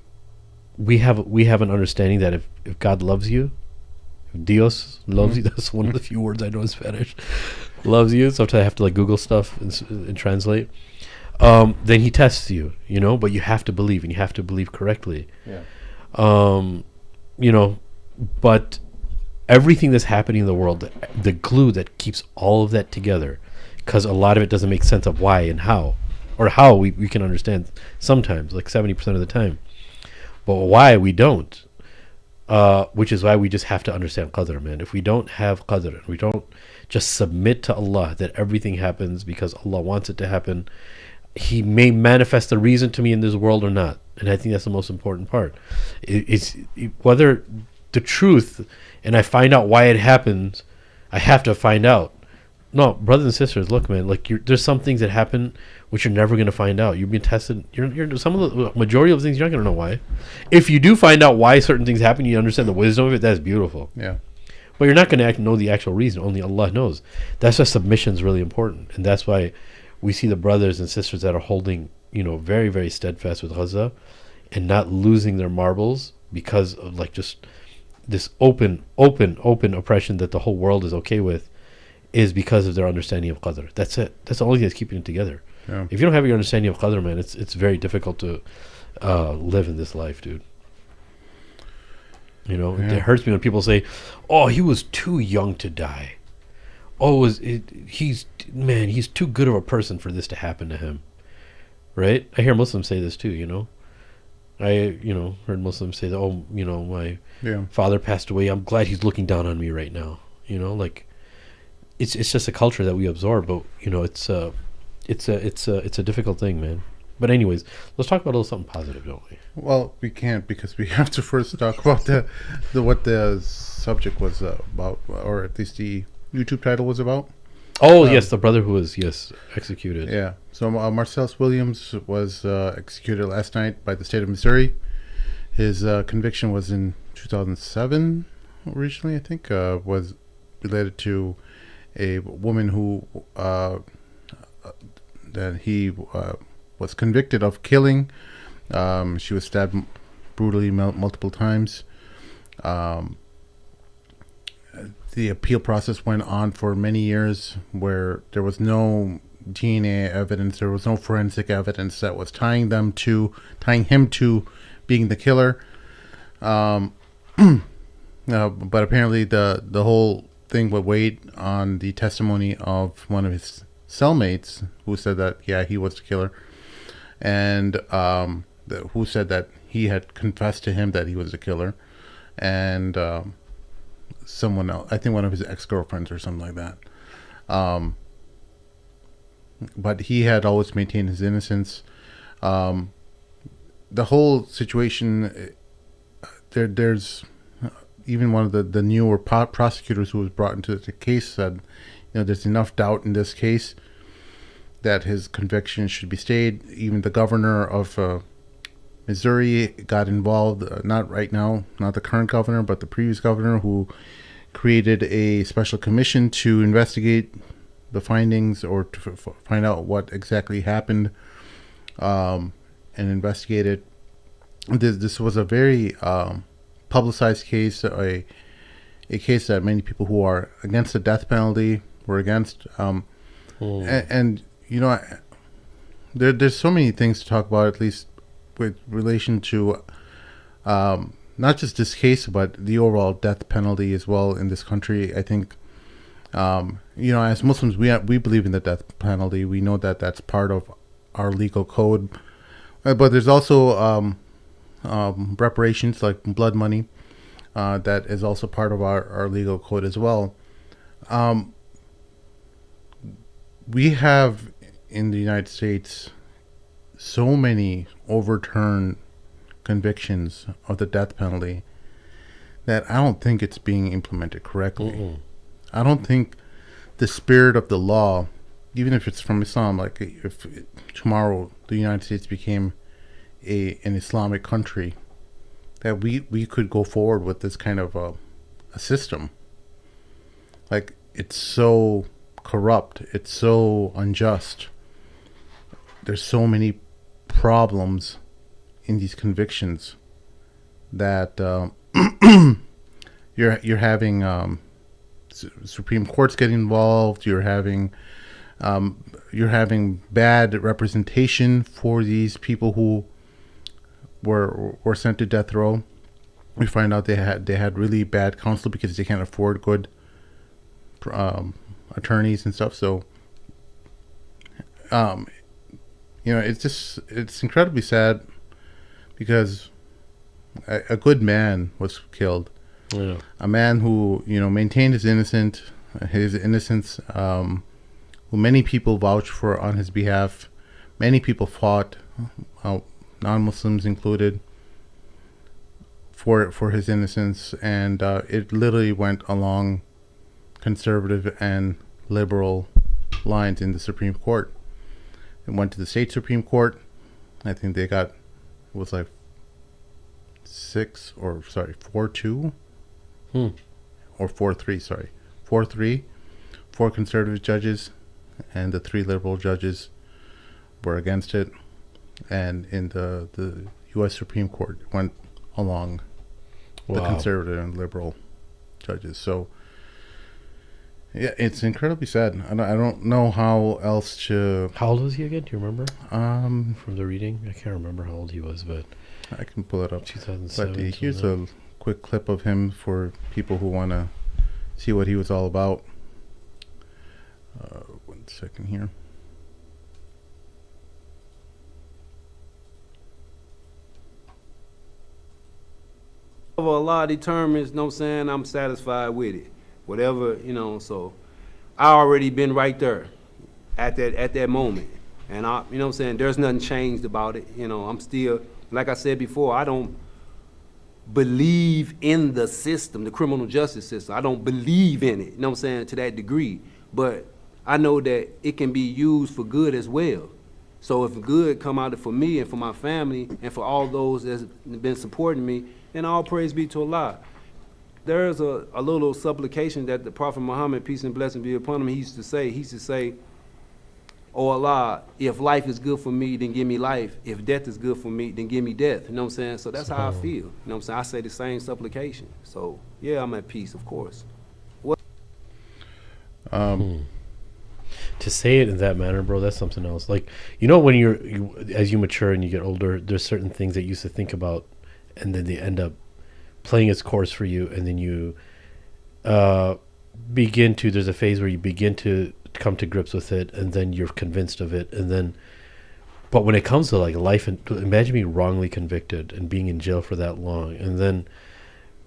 we have an understanding that if God loves you, Dios loves you. That's one of the few words I know in Spanish. Loves you. Sometimes I have to Google stuff and translate. Then he tests you, but you have to believe, and you have to believe correctly. Yeah. But everything that's happening in the world, the glue that keeps all of that together, because a lot of it doesn't make sense of why and how, or how we can understand sometimes, like 70% of the time. But why we don't. Which is why we just have to understand Qadr, man. If we don't have Qadr, and we don't just submit to Allah that everything happens because Allah wants it to happen, He may manifest the reason to me in this world or not. And I think that's the most important part. It's whether the truth, and I find out why it happens, I have to find out. No, brothers and sisters, look, man, there's some things that happen which you're never going to find out. You've been tested. You're some of the majority of things you're not going to know why. If you do find out why certain things happen, you understand the wisdom of it. That's beautiful. Yeah. But you're not going to know the actual reason. Only Allah knows. That's why submission is really important, and that's why we see the brothers and sisters that are holding, very, very steadfast with Gaza, and not losing their marbles because of just this open oppression that the whole world is okay with, is because of their understanding of Qadr. That's it. That's the only thing that's keeping it together. Yeah. If you don't have your understanding of Qadr, man, it's very difficult to live in this life, dude. It hurts me when people say, "Oh, he was too young to die." Oh, he's too good of a person for this to happen to him, right? I hear Muslims say this too. I heard Muslims say that. Oh, my father passed away. I'm glad he's looking down on me right now. It's just a culture that we absorb, but it's a difficult thing, man. But anyways, let's talk about a little something positive, don't we? Well, we can't, because we have to first talk about what the subject was about, or at least the YouTube title was about. Oh, yes, the brother who was executed. Yeah. So Marcellus Williams was executed last night by the state of Missouri. His conviction was in 2007 originally, I think, was related to a woman who that he was convicted of killing. She was stabbed brutally multiple times. The appeal process went on for many years, where there was no DNA evidence, there was no forensic evidence that was tying him to being the killer. But apparently the whole thing would wait on the testimony of one of his cellmates, who said that he was the killer, and who said that he had confessed to him that he was the killer, and someone else, I think one of his ex-girlfriends or something like that. But he had always maintained his innocence. The whole situation, there's even one of the newer prosecutors who was brought into the case said, there's enough doubt in this case that his conviction should be stayed. Even the governor of Missouri got involved. Not right now, not the current governor, but the previous governor, who created a special commission to investigate the findings or to find out what exactly happened, and investigate it. This was a very publicized case, a case that many people who are against the death penalty were against. And you know, there's so many things to talk about, at least with relation to not just this case, but the overall death penalty as well in this country. I think, you know, as Muslims, we believe in the death penalty. We know that that's part of our legal code. But there's also reparations, like blood money, that is also part of our legal code as well. We have in the United States so many overturned convictions of the death penalty that I don't think it's being implemented correctly. I don't think the spirit of the law, even if it's from Islam, like if tomorrow the United States became an Islamic country, that we could go forward with this kind of a system. Like, it's so corrupt, it's so unjust. There's so many problems in these convictions that you're having Supreme Courts getting involved. You're having bad representation for these people who were sent to death row. We find out they had really bad counsel because they can't afford good attorneys and stuff. So, you know, it's incredibly sad because a good man was killed. Yeah. A man who, you know, maintained his innocence, who many people vouched for on his behalf. Many people fought, non-Muslims included, for his innocence, and it literally went along conservative and liberal lines in the Supreme Court. It went to the state Supreme Court. I think they got, it was like 4-2 or 4-3, sorry, 4-3, 4 conservative judges, and the 3 liberal judges were against it, and in the U.S. Supreme Court went along the conservative and liberal judges. So yeah, it's incredibly sad. I don't know how else to. How old was he again? Do you remember? From the reading, I can't remember how old he was, but I can pull it up. 2007. But here's a quick clip of him for people who want to see what he was all about. 1 second here. Allah determines, you know what I'm saying, I'm satisfied with it. Whatever, you know, so I already been right there at that moment. And I, you know what I'm saying, there's nothing changed about it. You know, I'm still, like I said before, I don't believe in the system, the criminal justice system. I don't believe in it, you know what I'm saying, to that degree. But I know that it can be used for good as well. So if good come out of it for me and for my family and for all those that's been supporting me, then all praise be to Allah. There's a little supplication that the Prophet Muhammad, peace and blessing be upon him, he used to say, "Oh Allah, if life is good for me, then give me life. If death is good for me, then give me death." You know what I'm saying? So that's how I feel. You know what I'm saying? I say the same supplication. So yeah, I'm at peace, of course. To say it in that manner, bro, that's something else. Like, you know, when as you mature and you get older, there's certain things that you used to think about, and then they end up playing its course for you, and then you there's a phase where you begin to come to grips with it, and then you're convinced of it, and then, but when it comes to like life, and imagine being wrongly convicted and being in jail for that long, and then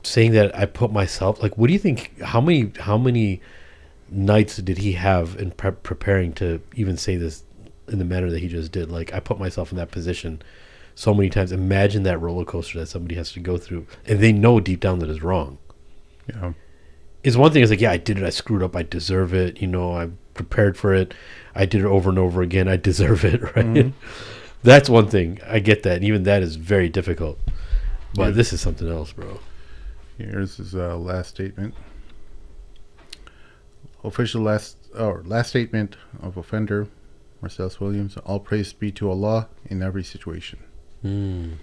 saying that I put myself, like, what do you think, how many nights did he have in preparing to even say this in the manner that he just did? Like, I put myself in that position so many times. Imagine that roller coaster that somebody has to go through, and they know deep down that it's wrong. Yeah, it's one thing. It's like, yeah, I did it. I screwed up. I deserve it. You know, prepared for it. I did it over and over again. I deserve it, right? That's one thing. I get that. And even that is very difficult. But this is something else, bro. Here's his last statement. Official last statement of offender, Marcellus Williams. All praise be to Allah in every situation. And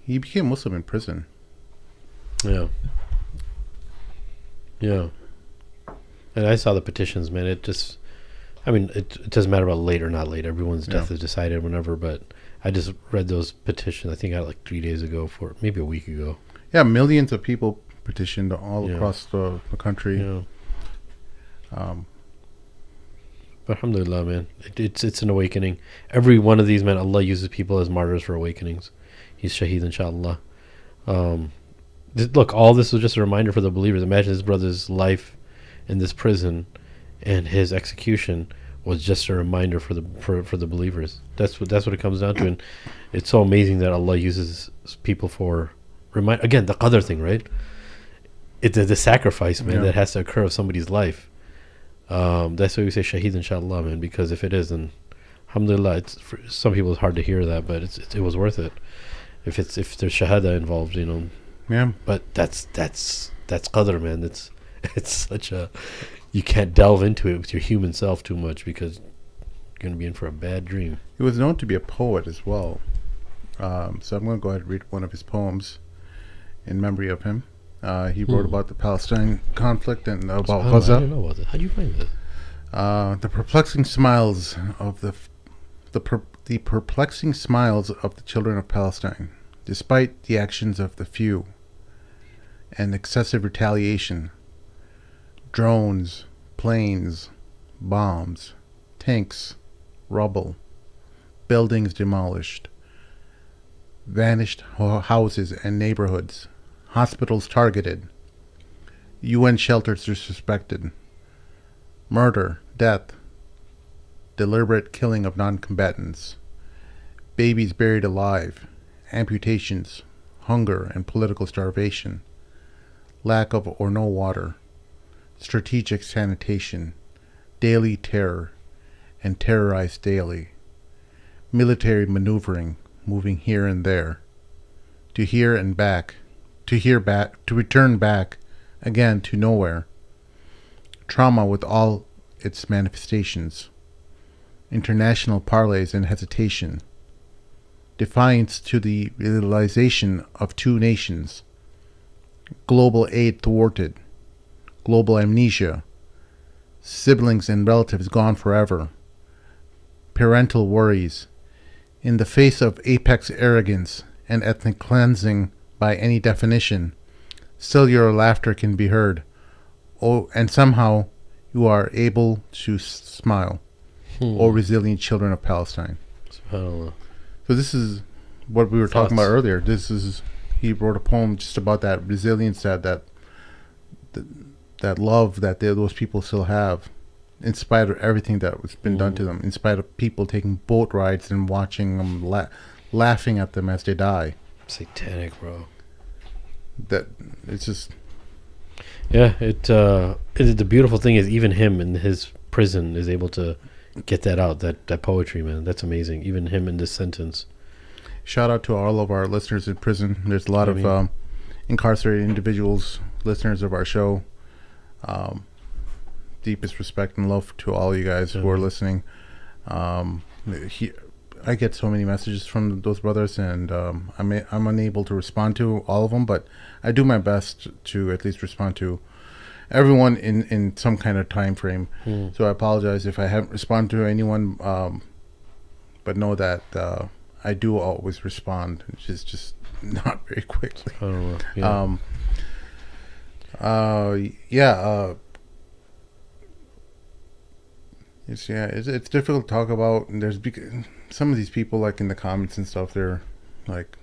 he became Muslim in prison. Yeah. Yeah. And I saw the petitions, man. It just, I mean, it doesn't matter about late or not late. Everyone's death is decided whenever, but I just read those petitions. I think I got like 3 days ago, maybe a week ago. Yeah, millions of people petitioned all across the country. Yeah. But alhamdulillah, man. It's an awakening. Every one of these, man, Allah uses people as martyrs for awakenings. He's shaheed, inshallah. Look, all this was just a reminder for the believers. Imagine his brother's life in this prison, and his execution was just a reminder for the believers. That's what it comes down to. And it's so amazing that Allah uses people for again, the qadr thing, right? It's the sacrifice, man, that has to occur of somebody's life. That's why we say shaheed, inshallah, man, because if it is, then alhamdulillah. For some people it's hard to hear that, but it was worth it. If there's shahada involved, you know. Yeah. But that's qadr, man. It's such a, you can't delve into it with your human self too much because you're going to be in for a bad dream. He was known to be a poet as well. So I'm going to go ahead and read one of his poems in memory of him. He wrote about the Palestine conflict and about Gaza. I don't know about this. How do you find this? The perplexing smiles of the perplexing smiles of the children of Palestine, despite the actions of the few and excessive retaliation. Drones, planes, bombs, tanks, rubble, buildings demolished, vanished houses and neighborhoods, hospitals targeted, UN shelters disrespected, murder, death, deliberate killing of non-combatants, babies buried alive, amputations, hunger and political starvation, lack of or no water, strategic sanitation, daily terror, and terrorized daily, military maneuvering, moving here and there, to here and back, to return back again to nowhere, trauma with all its manifestations, international parleys and hesitation, defiance to the realization of two nations, global aid thwarted, global amnesia, siblings and relatives gone forever, parental worries, in the face of apex arrogance and ethnic cleansing by any definition, still your laughter can be heard. Oh, and somehow you are able to smile. O resilient children of Palestine. SubhanAllah. So this is what we were talking about earlier. He wrote a poem just about that resilience, that love that those people still have, in spite of everything that was been done to them, in spite of people taking boat rides and watching them laughing at them as they die. Satanic, bro. That it's just. Yeah, the beautiful thing is even him in his prison is able to get that out, that poetry, man. That's amazing. Even him in this sentence. Shout out to all of our listeners in prison. There's a lot of incarcerated individuals, listeners of our show. Deepest respect and love to all you guys who are listening. I get so many messages from those brothers, and I'm unable to respond to all of them, but I do my best to at least respond to everyone in some kind of time frame. So I apologize if I haven't responded to anyone, but know that I do always respond. It's just not very quickly. I don't know. It's difficult to talk about, and there's some of these people, like in the comments and stuff, they're like,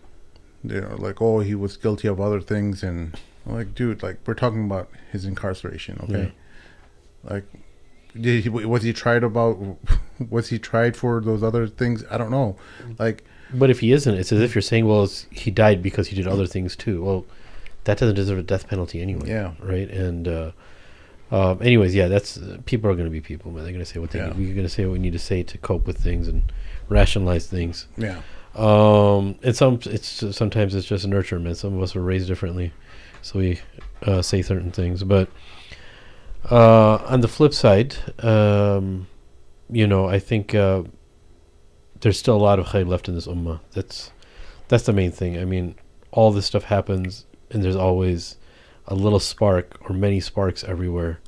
oh, he was guilty of other things, and I'm like, dude, like, we're talking about his incarceration, okay? Like, was he tried for those other things? I don't know. Like, but if he isn't, it's as if you're saying, well, he died because he did other things too. Well, that doesn't deserve a death penalty anyway. Yeah. Right. And Anyways, yeah, that's people are going to be people, man. They're going to say what they need. We're going to say what we need to say to cope with things and rationalize things. Yeah. And sometimes it's just nurture, man. Some of us were raised differently, so we say certain things. But on the flip side, I think there's still a lot of khayr left in this ummah. That's the main thing. I mean, all this stuff happens, and there's always a little spark or many sparks everywhere.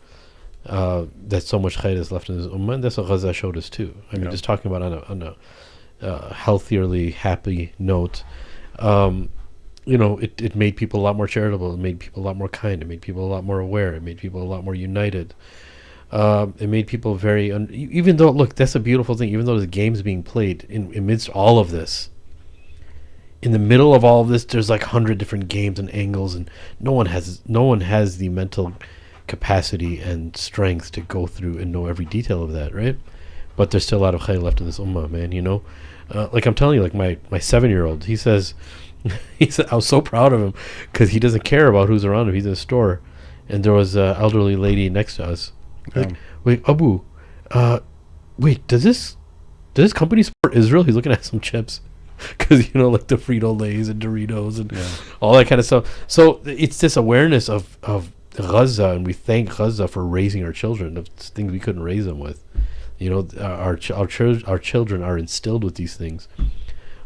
That so much khayr is left in this ummah, and that's what Gaza showed us too. I mean, just talking about on a healthierly happy note, it made people a lot more charitable. It made people a lot more kind. It made people a lot more aware. It made people a lot more united. It made people very even though, look, that's a beautiful thing. Even though there's games being played amidst all of this, in the middle of all of this, there's like 100 different games and angles, and no one has the mental capacity and strength to go through and know every detail of that, right? But there's still a lot of khayr left in this ummah, man. Like I'm telling you, like my 7-year-old, he said I was so proud of him because he doesn't care about who's around him. He's in a store, and there was an elderly lady next to us. Like, wait, Abu, does this company support Israel? He's looking at some chips. Because like the Frito-Lays and Doritos and all that kind of stuff. So it's this awareness of Gaza, and we thank Gaza for raising our children of things we couldn't raise them with. Our children are instilled with these things,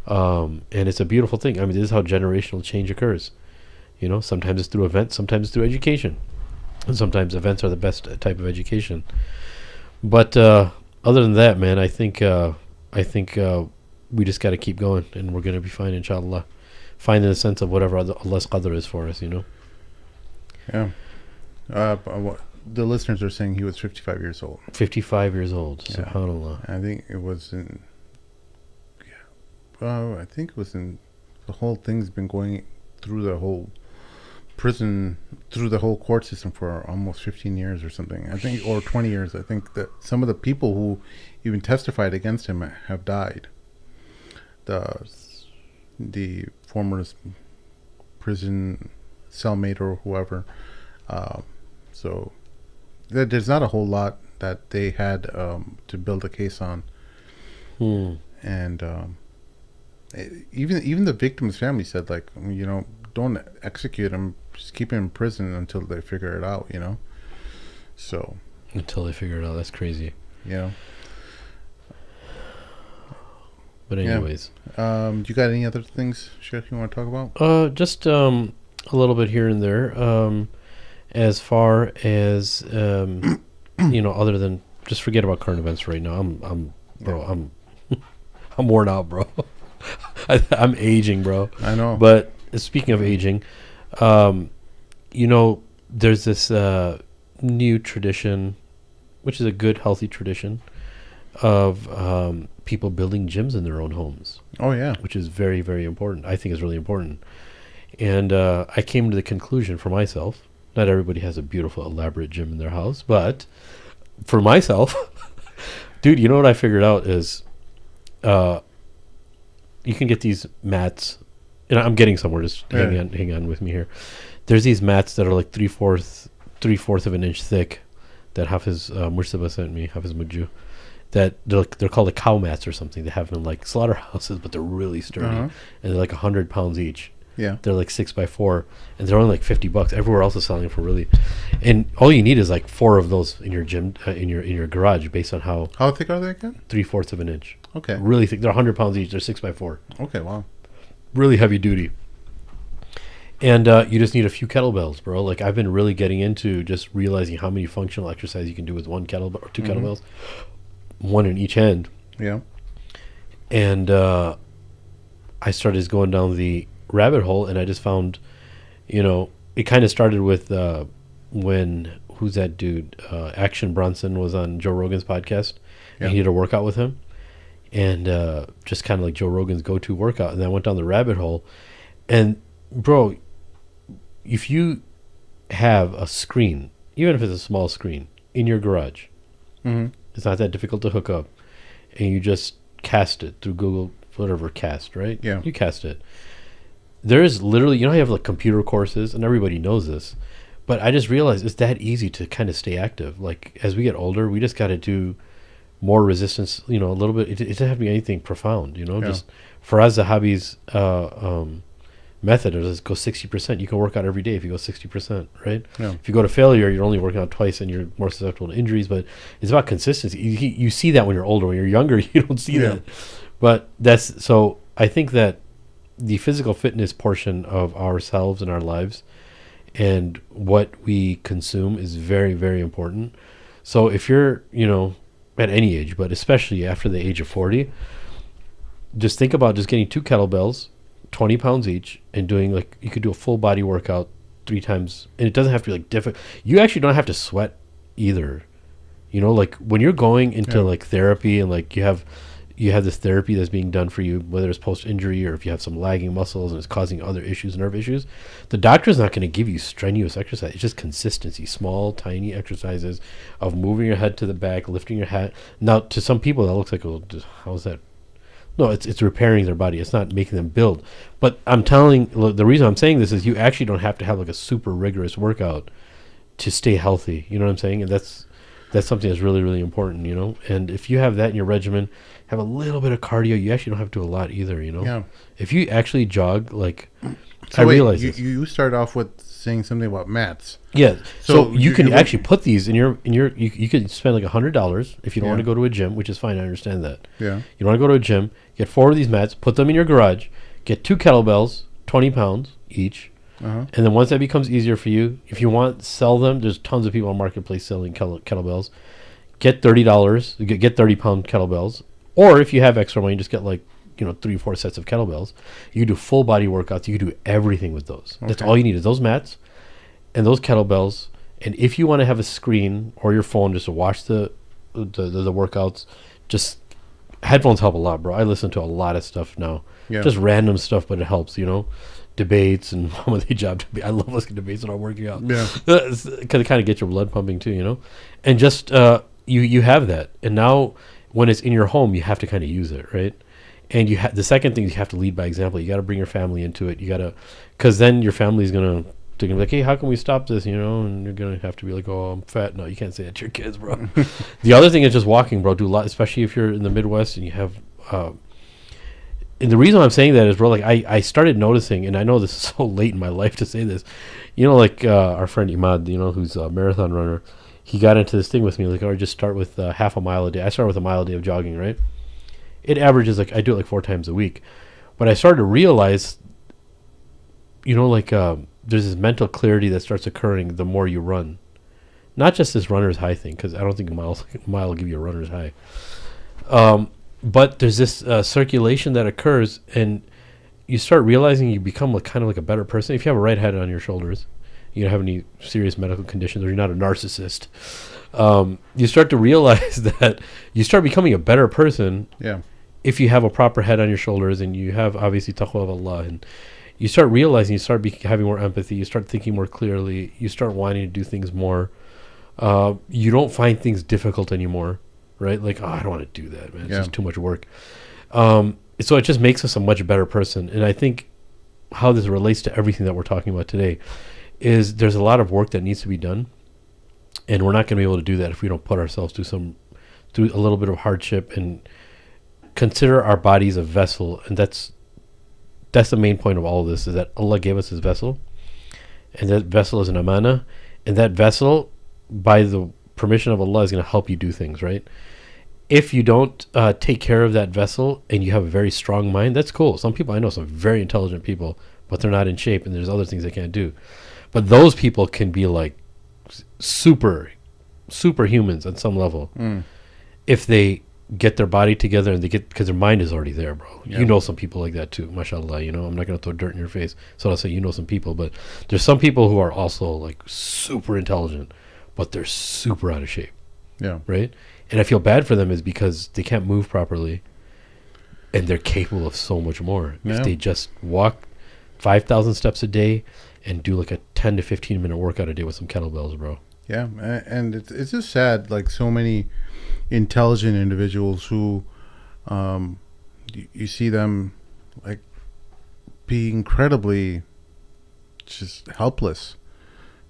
and it's a beautiful thing. I mean, this is how generational change occurs. Sometimes it's through events, sometimes it's through education, and sometimes events are the best type of education. But other than that, man, I think we just got to keep going, and we're going to be fine, inshallah. Finding a sense of whatever Allah's qadr is for us, Yeah. The listeners are saying he was 55 years old. 55 years old, subhanAllah. I think it was in... I think it was in... The whole thing's been going through the whole prison, through the whole court system for almost 15 years or something. I think, or 20 years. I think that some of the people who even testified against him have died. The former prison cellmate or whoever. So there's not a whole lot that they had to build a case on. And even the victim's family said, like, don't execute him, just keep him in prison until they figure it out, So until they figure it out, that's crazy. Yeah. But anyways, you got any other things, Sheikh, you want to talk about? Just a little bit here and there. As far as other than just forget about current events right now. I'm worn out, bro. I'm aging, bro. I know. But speaking of aging, there's this new tradition, which is a good, healthy tradition of people building gyms in their own homes. Oh, yeah. Which is very, very important. I think it's really important. And I came to the conclusion for myself, not everybody has a beautiful, elaborate gym in their house, but for myself, dude, you know what I figured out is you can get these mats, and I'm getting somewhere, just hang on with me here. There's these mats that are like 3/4 of an inch thick that Hafiz Mursaba sent me, Hafiz Mujju, that they're called the cow mats or something. They have them in like slaughterhouses, but they're really sturdy, and they're like 100 pounds each. Yeah, they're like 6x4, and they're only like $50. Everywhere else is selling for really, and all you need is like 4 of those in your gym, in your garage, based on how thick are they again? 3/4 of an inch. Okay, really thick. They're 100 pounds each. They're 6x4. Okay, wow, really heavy duty. And you just need a few kettlebells, bro. Like I've been really getting into just realizing how many functional exercises you can do with one kettlebell or 2 kettlebells, one in each hand. Yeah. And I started just going down the rabbit hole, and I just found, it kind of started with when, who's that dude? Action Bronson was on Joe Rogan's podcast, and he did a workout with him, and just kind of like Joe Rogan's go-to workout. And I went down the rabbit hole, and bro, if you have a screen, even if it's a small screen, in your garage, it's not that difficult to hook up, and you just cast it through Google, whatever, cast, right? Yeah. You cast it. There is literally, how you have like computer courses, and everybody knows this, But I just realized it's that easy to kind of stay active. Like as we get older, we just got to do more resistance. You know, a little bit. It doesn't have to be anything profound. You know, just for us, the hobbies method is go 60%. You can work out every day if you go 60%, right? Yeah. If you go to failure, you're only working out twice and you're more susceptible to injuries. But it's about consistency. You see that when you're older. When you're younger, you don't see that. But that's so. I think that the physical fitness portion of ourselves and our lives and what we consume is very, very important. So if you're, you know, at any age, but especially after the age of 40, just think about just getting 2 kettlebells, 20 pounds each, and doing like, you could do a full body workout 3 times. And it doesn't have to be like difficult. You actually don't have to sweat either. You know, like when you're going into like therapy and like you have this therapy that's being done for you, whether it's post-injury or if you have some lagging muscles and it's causing other issues, nerve issues, the doctor's not going to give you strenuous exercise. It's just consistency, small, tiny exercises of moving your head to the back, lifting your head. Now, to some people, that looks like, oh, how's that? No, it's repairing their body. It's not making them build. But I'm telling, the reason I'm saying this is you actually don't have to have like a super rigorous workout to stay healthy. You know what I'm saying? And that's something that's really, really important, you know? And if you have that in your regimen, have a little bit of cardio, you actually don't have to do a lot either, you know? Yeah. If you actually jog, like, so I realize you started off with saying something about mats. Yeah. So you can actually put these in your you could spend like $100 if you don't want to go to a gym, which is fine, I understand that. Yeah. You don't want to go to a gym, get 4 of these mats, put them in your garage, get 2 kettlebells, 20 pounds each. And then once that becomes easier for you, if you want, sell them. There's tons of people on Marketplace selling kettlebells. Get $30, get 30-pound kettlebells. Or if you have extra money, just get like, you know, 3 or 4 sets of kettlebells. You do full body workouts. You can do everything with those. That's all you need is those mats and those kettlebells. And if you want to have a screen or your phone just to watch the workouts, just headphones help a lot, bro. I listen to a lot of stuff now. Yeah. Just random stuff, but it helps, you know. Debates and job debate. I love listening to debates when I'm working out. Yeah, because it kind of gets your blood pumping too, you know. And just you have that, and now when it's in your home, you have to kind of use it, right? And the second thing, you have to lead by example. You got to bring your family into it. You got to, because then your family's they're gonna be like, hey, how can we stop this, you know? And you're gonna have to be like, oh, I'm fat. No, you can't say that to your kids, bro. The other thing is just walking, bro. Do a lot, especially if you're in the Midwest and you have. And the reason I'm saying that is, bro, like I started noticing, and I know this is so late in my life to say this, you know, like our friend Imam, you know, who's a marathon runner, he got into this thing with me, like, oh, just start with half a mile a day. I started with a mile a day of jogging, right? It averages, like, I do it like 4 times a week. But I started to realize, you know, like there's this mental clarity that starts occurring the more you run. Not just this runner's high thing, because I don't think a mile will give you a runner's high. But there's this circulation that occurs, and you start realizing you become like kind of like a better person. If you have a right head on your shoulders, you don't have any serious medical conditions, or you're not a narcissist, you start to realize that you start becoming a better person. Yeah. If you have a proper head on your shoulders, and you have obviously taqwa of Allah, and you start realizing, you start having more empathy, you start thinking more clearly, you start wanting to do things more. You don't find things difficult anymore. Right? Like, oh, I don't want to do that, man. It's just too much work. So it just makes us a much better person. And I think how this relates to everything that we're talking about today is there's a lot of work that needs to be done. And we're not going to be able to do that if we don't put ourselves through a little bit of hardship and consider our bodies a vessel. And that's the main point of all of this, is that Allah gave us his vessel. And that vessel is an amana. And that vessel, by the permission of Allah, is going to help you do things, right? If you don't take care of that vessel and you have a very strong mind, that's cool. Some people, I know some very intelligent people, but they're not in shape, and there's other things they can't do. But those people can be like superhumans on some level if they get their body together and because their mind is already there, bro. Yeah. You know some people like that too, mashallah. You know, I'm not going to throw dirt in your face, so I'll say you know some people, but there's some people who are also like super intelligent, but they're super out of shape. Yeah. Right? And I feel bad for them is because they can't move properly, and they're capable of so much more. Yeah. If they just walk 5,000 steps a day and do like a 10 to 15 minute workout a day with some kettlebells, bro. Yeah. And it's just sad, like so many intelligent individuals who you see them like be incredibly just helpless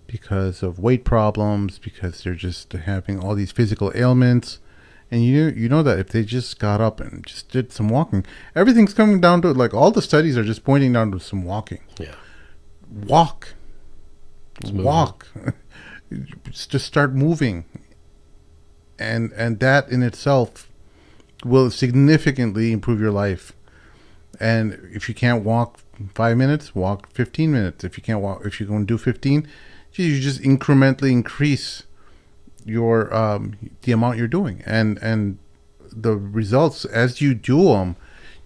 because of weight problems, because they're just having all these physical ailments. And you know that if they just got up and just did some walking, everything's coming down to, like, all the studies are just pointing down to some walking. Yeah. Walk. Just start moving. And that in itself will significantly improve your life. And if you can't walk 5 minutes, walk 15 minutes. If you can't walk, if you're going to do 15, you just incrementally increase your the amount you're doing, and the results as you do them,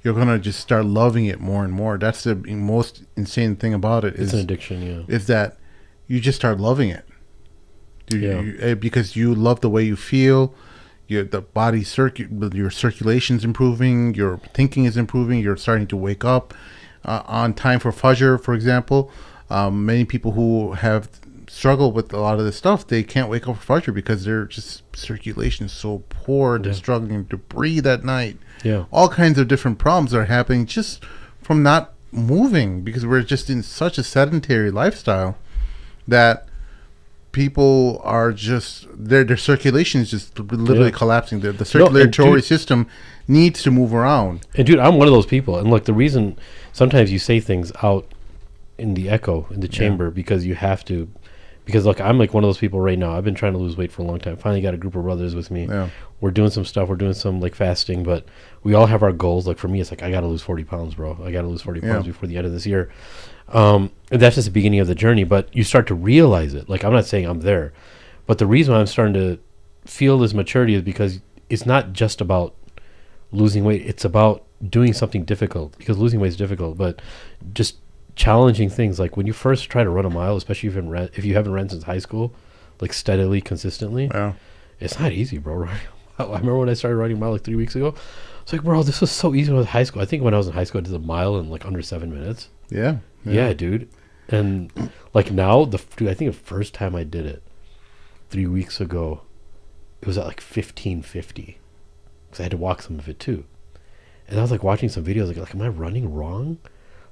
you're gonna just start loving it more and more. That's the most insane thing about it. It's an addiction, yeah. Is that you just start loving it, because you love the way you feel. The body your circulation's improving, your thinking is improving. You're starting to wake up on time for Fajr, for example. Many people who have struggle with a lot of this stuff, they can't wake up for Fajr because their just circulation is so poor. They're struggling to breathe at night. Yeah. All kinds of different problems are happening just from not moving, because we're just in such a sedentary lifestyle that people are just, their circulation is just literally collapsing. The circulatory system needs to move around. And dude, I'm one of those people. And look, the reason sometimes you say things out in the echo, in the chamber, because you have to. Because look, I'm like one of those people right now. I've been trying to lose weight for a long time. Finally got a group of brothers with me. Yeah. We're doing some stuff. We're doing some like fasting, but we all have our goals. Like for me, it's like, I got to lose 40 pounds, bro. I got to lose 40 pounds before the end of this year. And that's just the beginning of the journey, but you start to realize it. Like, I'm not saying I'm there, but the reason why I'm starting to feel this maturity is because it's not just about losing weight. It's about doing something difficult, because losing weight is difficult, but just challenging things. Like when you first try to run a mile, especially if you haven't ran since high school, like steadily, consistently, it's not easy, bro. I remember when I started running a mile like 3 weeks ago. It's like, bro, this was so easy when I was in high school. I think when I was in high school, I did a mile in like under 7 minutes. Yeah, dude. And like now, I think the first time I did it 3 weeks ago, it was at like 15:50, because I had to walk some of it too. And I was like watching some videos, like, am I running wrong?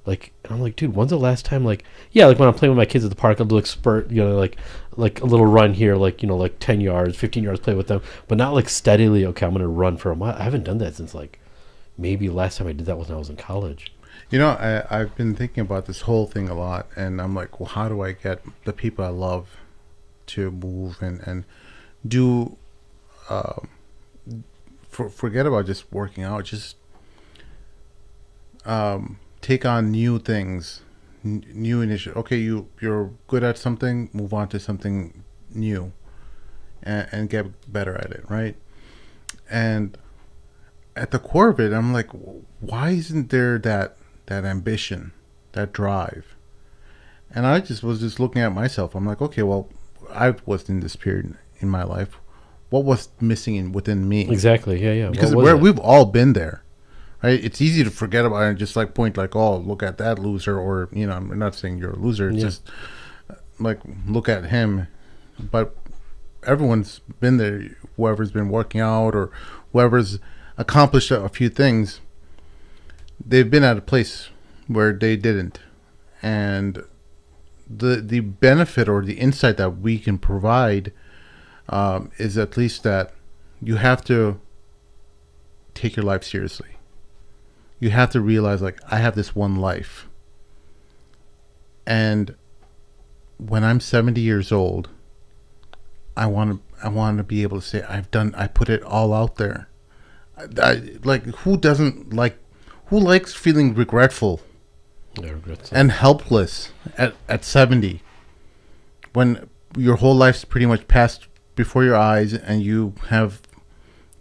Like, and I'm like, dude, when's the last time, like when I'm playing with my kids at the park, I'll do like spurt, like a little run here, like, like 10 yards, 15 yards, play with them, but not like steadily, okay, I'm going to run for a mile. I haven't done that since like, maybe last time I did that was when I was in college. I've been thinking about this whole thing a lot, and I'm like, well, how do I get the people I love to move and do, forget about just working out, just take on new things, new initiative. Okay, you're good at something, move on to something new, and get better at it, right? And at the core of it, I'm like, why isn't there that ambition, that drive? And I was just looking at myself. I'm like, okay, well, I was in this period in my life. What was missing within me? Exactly. Yeah. Because we've all been there. Right? It's easy to forget about it and just like point like, oh, look at that loser, or I'm not saying you're a loser. It's just like, look at him. But everyone's been there. Whoever's been working out or whoever's accomplished a few things, they've been at a place where they didn't. And the benefit or the insight that we can provide is at least that you have to take your life seriously. You have to realize, like, I have this one life. And when I'm 70 years old, I want to be able to say, I put it all out there. Like, who likes feeling regretful and helpless at 70 when your whole life's pretty much passed before your eyes and you have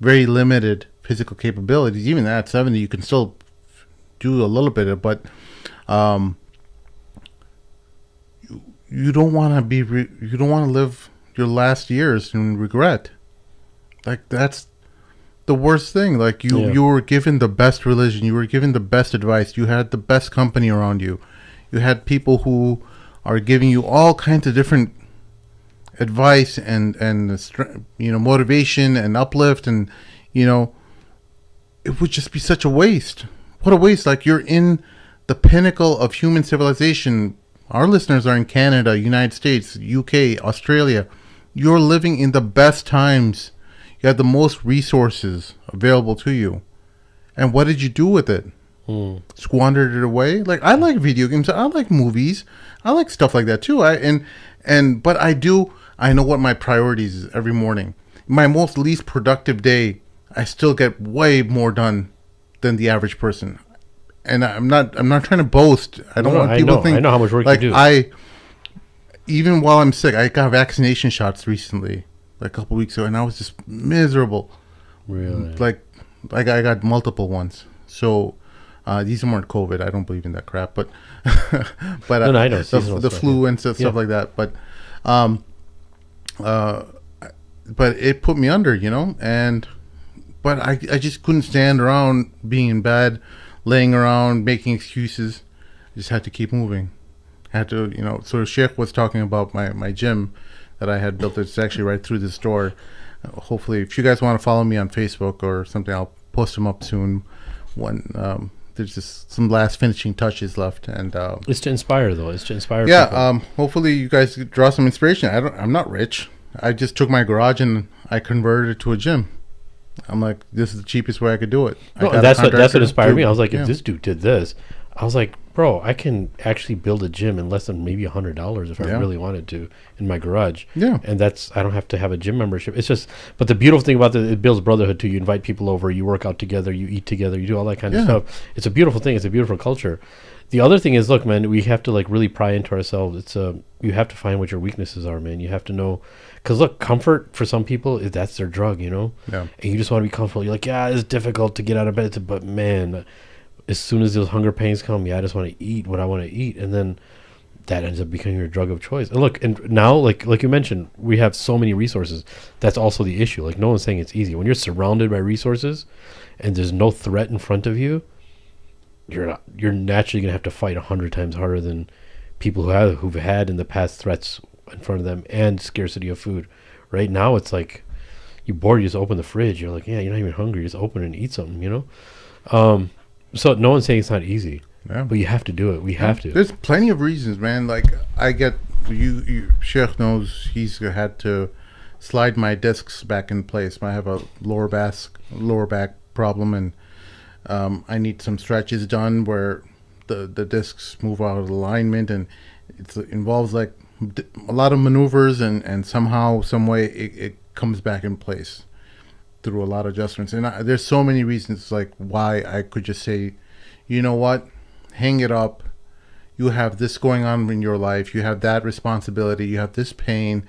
very limited physical capabilities? Even at 70, you can still do a little bit of, but you don't want to you don't want to live your last years in regret. Like, that's the worst thing. Like, you were given the best religion, you were given the best advice, you had the best company around you, you had people who are giving you all kinds of different advice and motivation and uplift, and it would just be such a waste. What a waste. Like, you're in the pinnacle of human civilization. our listeners are in Canada, United States, UK, Australia. You're living in the best times. You have the most resources available to you. And what did you do with it? Squandered it away? Like, I like video games. I like movies. I like stuff like that too. But I know what my priorities is every morning. My most least productive day, I still get way more done than the average person. And I'm not trying to boast. I don't want people to think. I know how much work like you do. Even while I'm sick, I got vaccination shots recently, like a couple weeks ago, and I was just miserable. Really? Like I got multiple ones. So these weren't COVID. I don't believe in that crap. But no, I know the flu and stuff like that. But it put me under, But I just couldn't stand around being in bed, laying around, making excuses. I just had to keep moving. I had to, So Sheikh was talking about my gym that I had built. It's actually right through this door. Hopefully, if you guys want to follow me on Facebook or something, I'll post them up soon. There's just some last finishing touches left, and it's to inspire, though. It's to inspire. Yeah. People. Hopefully, you guys draw some inspiration. I'm not rich. I just took my garage and I converted it to a gym. I'm like, this is the cheapest way I could do it. No, that's what inspired me. I was like, if this dude did this, I was like, bro, I can actually build a gym in less than maybe $100 if I really wanted to in my garage. Yeah. And I don't have to have a gym membership. It's just, but the beautiful thing about it builds brotherhood too. You invite people over, you work out together, you eat together, you do all that kind of stuff. It's a beautiful thing. It's a beautiful culture. The other thing is, look, man, we have to really pry into ourselves. You have to find what your weaknesses are, man. You have to know, because look, comfort for some people, that's their drug, Yeah. And you just want to be comfortable. You're like, yeah, it's difficult to get out of bed, but man, as soon as those hunger pains come, I just want to eat what I want to eat, and then that ends up becoming your drug of choice. And look, and now, like you mentioned, we have so many resources. That's also the issue. Like, no one's saying it's easy. When you're surrounded by resources, and there's no threat in front of you, you're naturally gonna have to fight 100 times harder than people who've had in the past threats in front of them and scarcity of food. Right now, it's like you're bored. You just open the fridge. You're like, yeah, you're not even hungry. You just open it and eat something. So no one's saying it's not easy, but you have to do it. We have to. There's plenty of reasons, man. Like, I get you Sheikh knows he's had to slide my discs back in place. I have a lower back problem, and I need some stretches done where the discs move out of alignment, and it involves like a lot of maneuvers, and somehow, some way, it comes back in place through a lot of adjustments. And there's so many reasons like why I could just say, you know what, hang it up. You have this going on in your life. You have that responsibility. You have this pain,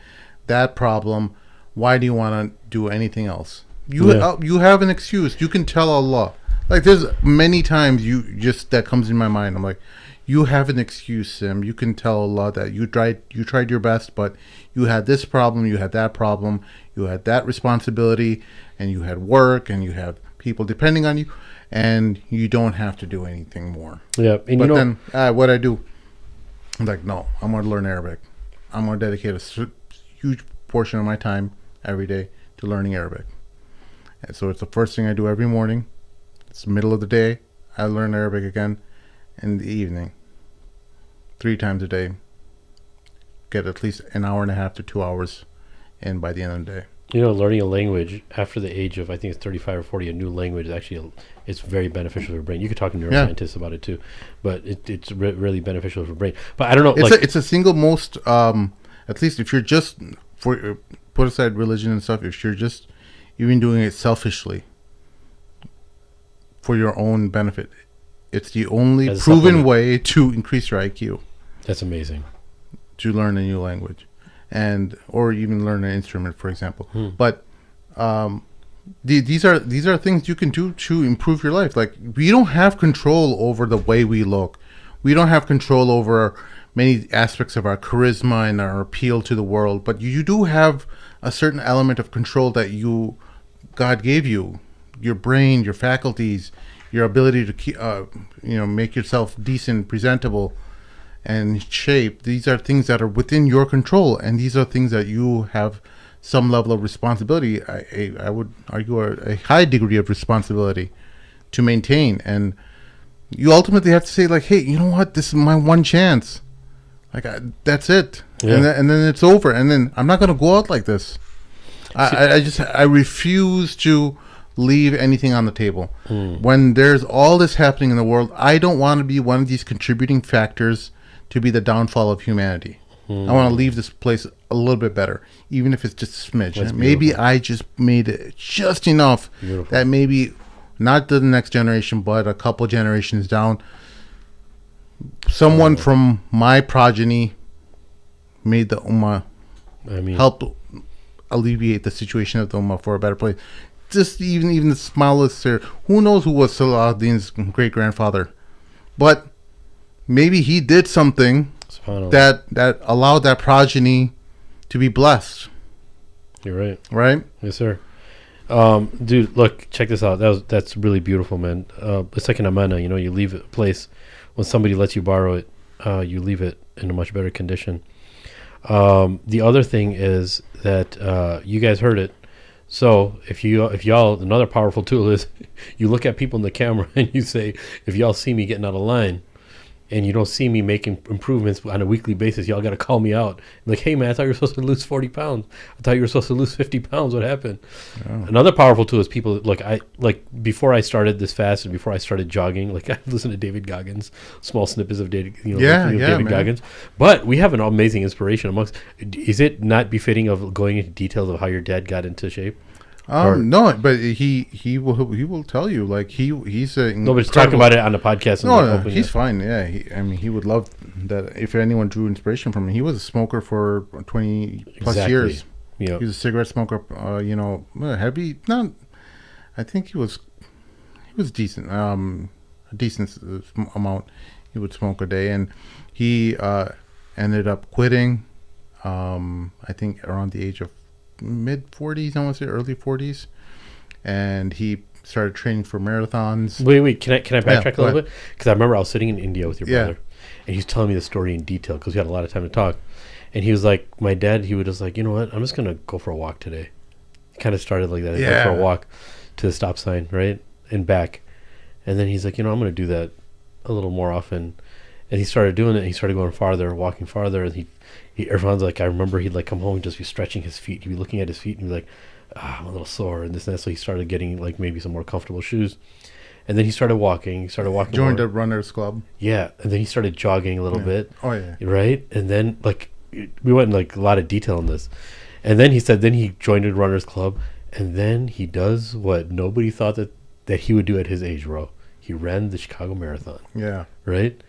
that problem. Why do you want to do anything else? You have an excuse. You can tell Allah. Like, there's many times that comes in my mind. I'm like, you have an excuse, Sim. You can tell Allah that you tried your best, but you had this problem, you had that problem, you had that responsibility, and you had work, and you have people depending on you, and you don't have to do anything more. Yeah. And but then what I do, I'm like, no, I'm going to learn Arabic. I'm going to dedicate a huge portion of my time every day to learning Arabic. And so it's the first thing I do every morning. It's the middle of the day. I learn Arabic again in the evening. 3 times a day. Get at least an hour and a half to 2 hours in by the end of the day. Learning a language after the age of, I think it's 35 or 40, a new language is actually, it's very beneficial for your brain. You could talk to neuroscientists about it too, but it's really beneficial for your brain. But I don't know. It's a single most, at least if you're just, put aside religion and stuff, if you're just even doing it selfishly for your own benefit, it's the only proven way to increase your IQ. That's amazing. To learn a new language, or even learn an instrument, for example. But these are things you can do to improve your life. Like, we don't have control over the way we look. We don't have control over many aspects of our charisma and our appeal to the world. But you do have a certain element of control that God gave you. Your brain, your faculties, your ability to make yourself decent, presentable, and shape. These are things that are within your control, and these are things that you have some level of responsibility. I would argue a high degree of responsibility to maintain. And you ultimately have to say, like, hey, you know what? This is my one chance. Like that's it, Yeah. and then it's over, and then I'm not gonna go out like this. I refuse to leave anything on the table. When there's all this happening in the world, I don't want to be one of these contributing factors to be the downfall of humanity. I want to leave this place a little bit better, even if it's just a smidge. That's Maybe beautiful. I just made it just enough that maybe not the next generation, but a couple generations down, someone from my progeny made the Ummah, help alleviate the situation of the Ummah for a better place. Just even the smallest, who knows who was Salahuddin's great grandfather, but maybe he did something that allowed that progeny to be blessed. You're right. Right? Yes, sir. Dude, look, check this out. That's really beautiful, man. It's like an amana, you know, you leave a place when somebody lets you borrow it, you leave it in a much better condition. The other thing is that you guys heard it. So if y'all, another powerful tool is you look at people in the camera and you say, if y'all see me getting out of line and you don't see me making improvements on a weekly basis, y'all got to call me out. Like, hey man, I thought you were supposed to lose 40 pounds. I thought you were supposed to lose 50 pounds. What happened? Oh. Another powerful tool is people, look, before I started this fast and before I started jogging, like I listened to David Goggins, small snippets of David Goggins. But we have an amazing inspiration amongst. Is it not befitting of going into details of how your dad got into shape? No, but he will tell you, like he's nobody's talking about it on the podcast. No, he's fine. Yeah, he would love that if anyone drew inspiration from him. He was a smoker for 20 plus years. Yeah, he was a cigarette smoker. Heavy. Not. I think he was decent. A decent amount he would smoke a day, and he ended up quitting. I think around the age of mid 40s, I want to say early 40s, and he started training for marathons. Wait, can I backtrack a little bit? Because I remember I was sitting in India with your brother, and he's telling me the story in detail because we had a lot of time to talk. And he was like, my dad, he would just like, you know what, I'm just gonna go for a walk today. Kind of started like that. Go for a walk to the stop sign, right, and back, and then he's like, I'm gonna do that a little more often. And he started doing it. And he started going farther, walking farther, and he everyone's like, I remember he'd like come home and just be stretching his feet. He'd be looking at his feet and be like, I'm a little sore and this and that. So he started getting like maybe some more comfortable shoes. And then he started walking. Joined a runners club. Yeah. And then he started jogging a little bit. Oh, yeah. Right? And then like we went in like a lot of detail on this. And then he said then he joined a runners club. And then he does what nobody thought that he would do at his age, bro. He ran the Chicago Marathon. Yeah. Right?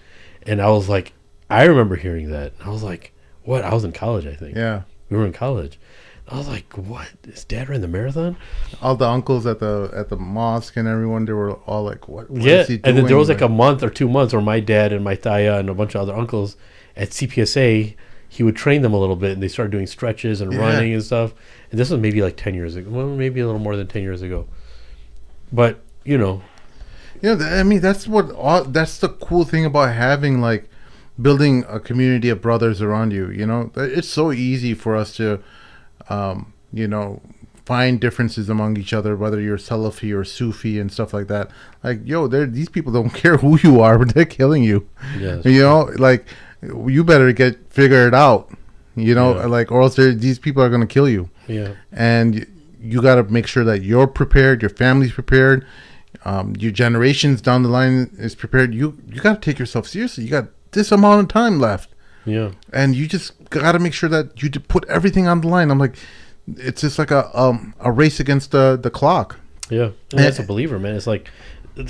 And I was like, I remember hearing that. I was like, what? I was in college, I think. Yeah. We were in college. I was like, what? His dad ran the marathon? All the uncles at the mosque and everyone, they were all like, what is he doing? And then there was like a month or 2 months where my dad and my Thaya and a bunch of other uncles at CPSA, he would train them a little bit and they started doing stretches and running and stuff. And this was maybe like 10 years ago. Well, maybe a little more than 10 years ago. But, Yeah, I mean, that's the cool thing about having like building a community of brothers around you. It's so easy for us to find differences among each other, whether you're Salafi or Sufi and stuff like that. Like, these people don't care who you are, but they're killing you. Yes. Like you better figure it out. Like, or else these people are going to kill you. Yeah. And you got to make sure that you're prepared, your family's prepared, your generations down the line is prepared. You got to take yourself seriously. You got this amount of time left. Yeah. And you just got to make sure that you put everything on the line. I'm like, it's just like a race against the clock. Yeah. And as a believer, man, it's like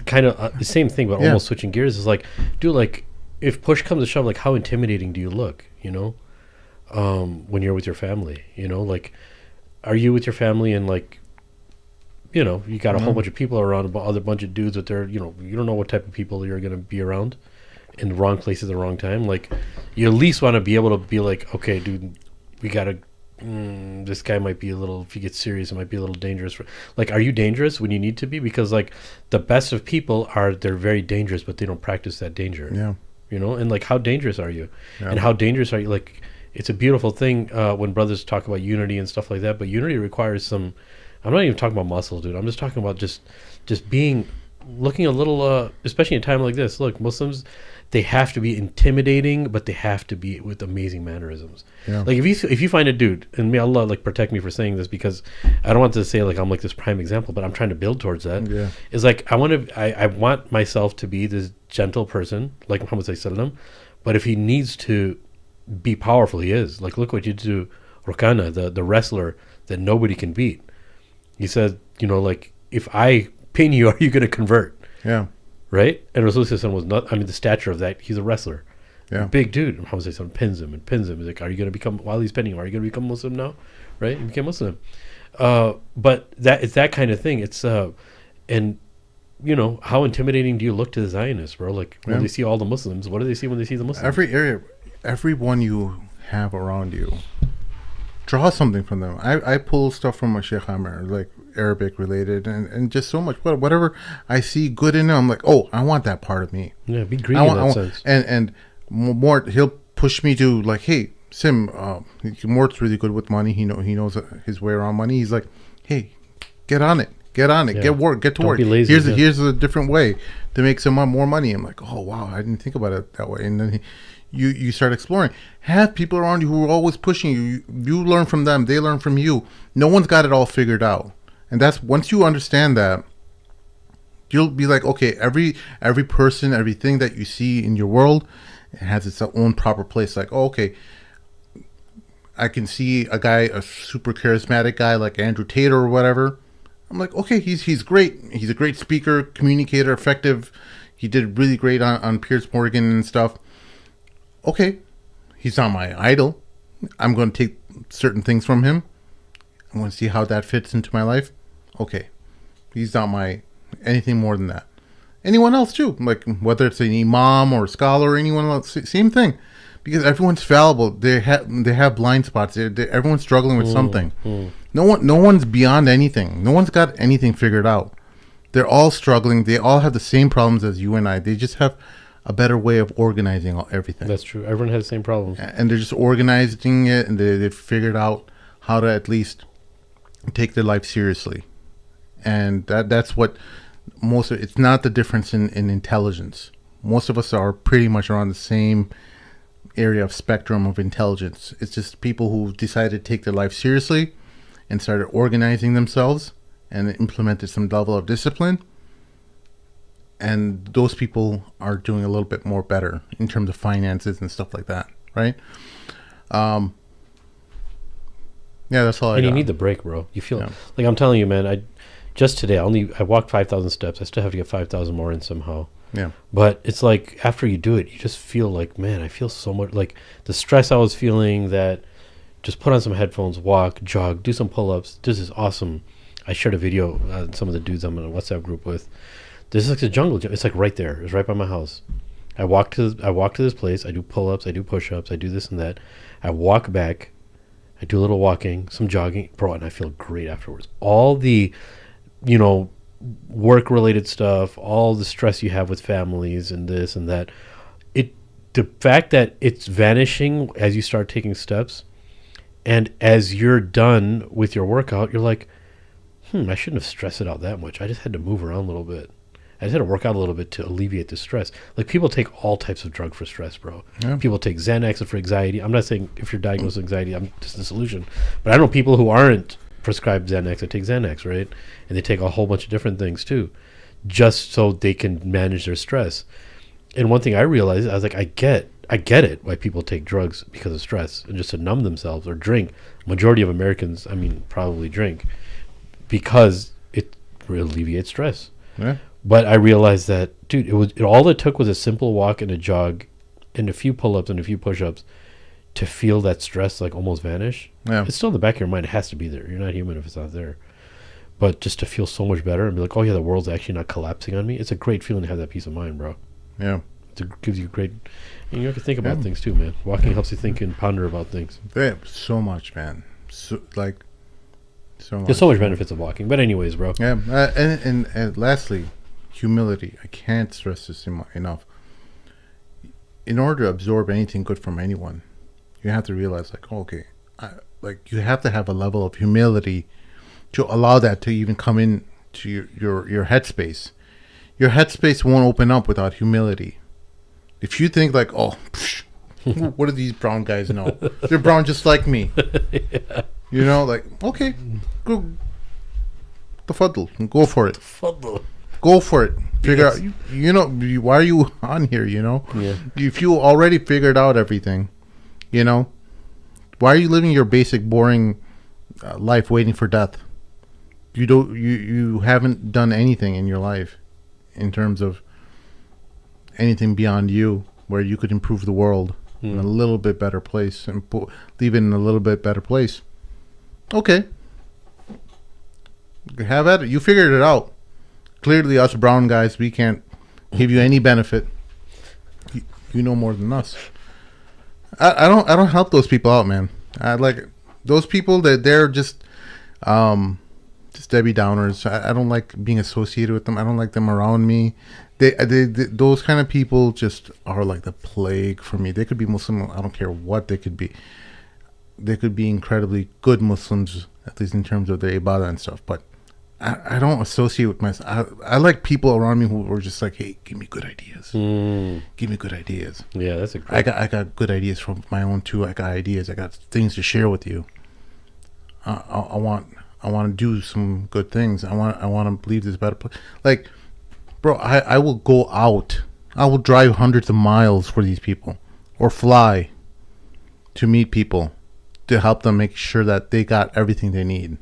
kind of the same thing, but almost switching gears. Is like, dude, like if push comes to shove, like how intimidating do you look, when you're with your family, like, are you with your family and like, you got a whole bunch of people around, a bunch of dudes with their, you don't know what type of people you're going to be around in the wrong place at the wrong time. Like, you at least want to be able to be like, okay, dude, we got to, this guy might be a little, if he gets serious, it might be a little dangerous. Like, are you dangerous when you need to be? Because, like, the best of people they're very dangerous, but they don't practice that danger. Yeah. And, like, how dangerous are you? Yeah. And how dangerous are you? Like, it's a beautiful thing when brothers talk about unity and stuff like that, but unity requires some, I'm not even talking about muscles, dude. I'm just talking about just being looking a little, especially in a time like this. Look, Muslims, they have to be intimidating, but they have to be with amazing mannerisms. Yeah. Like if you find a dude, and may Allah like protect me for saying this, because I don't want to say like I'm like this prime example, but I'm trying to build towards that. Yeah. Is like I want myself to be this gentle person like Muhammad sallallahu alaihi wasallam, but if he needs to be powerful, he is. Like look what you do, Rukana, the wrestler that nobody can beat. He said, you know, like if I pin you, are you going to convert? Yeah. Right? And Rasulullah was not, I mean, the stature of that, he's a wrestler. Yeah. Big dude. Muhammad pins him and pins him. He's like, are you going to become, while he's pinning him, are you going to become Muslim now? Right? He became Muslim. But it's that kind of thing. It's, and, you know, how intimidating do you look to the Zionists, bro? Like, when they see all the Muslims, what do they see when they see the Muslims? Everyone you have around you, draw something from them. I pull stuff from my Sheikh Amr, like Arabic related, and just so much. Whatever I see good in them, I'm like, oh, I want that part of me. Yeah, be greedy in that sense. And more, he'll push me to like, hey, Sim, Mort's really good with money. He knows his way around money. He's like, hey, get on it, get to work. Don't be lazy, Here's a different way to make some more money. I'm like, oh wow, I didn't think about it that way. And then you start exploring. Have people around you who are always pushing you. You learn from them. They learn from you. No one's got it all figured out. And that's, once you understand that, you'll be like, okay, every person, everything that you see in your world, it has its own proper place. Like, oh, okay, I can see a super charismatic guy like Andrew Tate or whatever. I'm like, okay, he's great. He's a great speaker, communicator, effective. He did really great on Piers Morgan and stuff. Okay, he's not my idol. I'm going to take certain things from him. I want to see how that fits into my life. Okay, he's not my anything more than that. Anyone else too, like whether it's an imam or a scholar or anyone else, same thing. Because everyone's fallible. They have blind spots. Everyone's struggling with something. No one's beyond anything. No one's got anything figured out. They're all struggling. They all have the same problems as you and I. They just have a better way of organizing everything. That's true. Everyone has the same problems. And they're just organizing it, and they've figured out how to at least take their life seriously. And that's what most of it's not the difference in intelligence. Most of us are pretty much around the same area of spectrum of intelligence. It's just people who decided to take their life seriously and started organizing themselves and implemented some level of discipline. And those people are doing a little bit more better in terms of finances and stuff like that, right? Yeah, that's all I got. And you need the break, bro. You feel like, I'm telling you, man, just today I walked 5,000 steps. I still have to get 5,000 more in somehow. Yeah. But it's like after you do it, you just feel like, man, I feel so much like the stress I was feeling, that just put on some headphones, walk, jog, do some pull-ups. This is awesome. I shared a video, some of the dudes I'm in a WhatsApp group with. This is like a jungle gym. It's like right there. It's right by my house. I walk to this place. I do pull-ups. I do push-ups. I do this and that. I walk back. I do a little walking, some jogging, bro, and I feel great afterwards. All the, work-related stuff, all the stress you have with families and this and that, the fact that it's vanishing as you start taking steps, and as you're done with your workout, you're like, I shouldn't have stressed it out that much. I just had to move around a little bit. I just had to work out a little bit to alleviate the stress. Like, people take all types of drugs for stress, bro. Yeah. People take Xanax for anxiety. I'm not saying if you're diagnosed with anxiety, I'm just the solution. But I know people who aren't prescribed Xanax that take Xanax, right? And they take a whole bunch of different things too, just so they can manage their stress. And one thing I realized, I was like, I get it why people take drugs because of stress and just to numb themselves, or drink. Majority of Americans, probably drink because it alleviates stress. Yeah. But I realized that, dude, all it took was a simple walk and a jog and a few pull-ups and a few push-ups to feel that stress like almost vanish. Yeah. It's still in the back of your mind. It has to be there. You're not human if it's not there. But just to feel so much better and be like, oh yeah, the world's actually not collapsing on me. It's a great feeling to have that peace of mind, bro. Yeah. It gives you great, and you have to think about things too, man. Walking helps you think and ponder about things. So much, man. So much. There's so much benefits of walking. But anyways, bro. Yeah. And lastly, humility. I can't stress this enough. In order to absorb anything good from anyone, you have to realize, you have to have a level of humility to allow that to even come in to your headspace. your headspace won't open up without humility. If you think like, oh, what do these brown guys know? They're brown just like me. Yeah. You know, like, okay, go. Tafaddal, go for it. Tafaddal. Go for it. Figure out, you know, why are you on here, you know? Yeah. If you already figured out everything, you know, why are you living your basic, boring life waiting for death? You haven't done anything in your life in terms of anything beyond you where you could improve the world in a little bit better place and leave it in a little bit better place. Okay. Have at it. You figured it out. Clearly, us brown guys, we can't give you any benefit. You know more than us. I don't help those people out, man. I like those people that they're just Debbie Downers. I don't like being associated with them. I don't like them around me. They those kind of people just are like the plague for me. They could be Muslim. I don't care what they could be. They could be incredibly good Muslims, at least in terms of their ibadah and stuff. But I don't associate with myself. I like people around me who are just like, hey, give me good ideas. Give me good ideas. Yeah, that's a great. I got good ideas from my own too. I got ideas. I got things to share with you. I want to do some good things. I want to leave this better place. Like, bro, I will go out. I will drive hundreds of miles for these people, or fly to meet people to help them make sure that they got everything they need.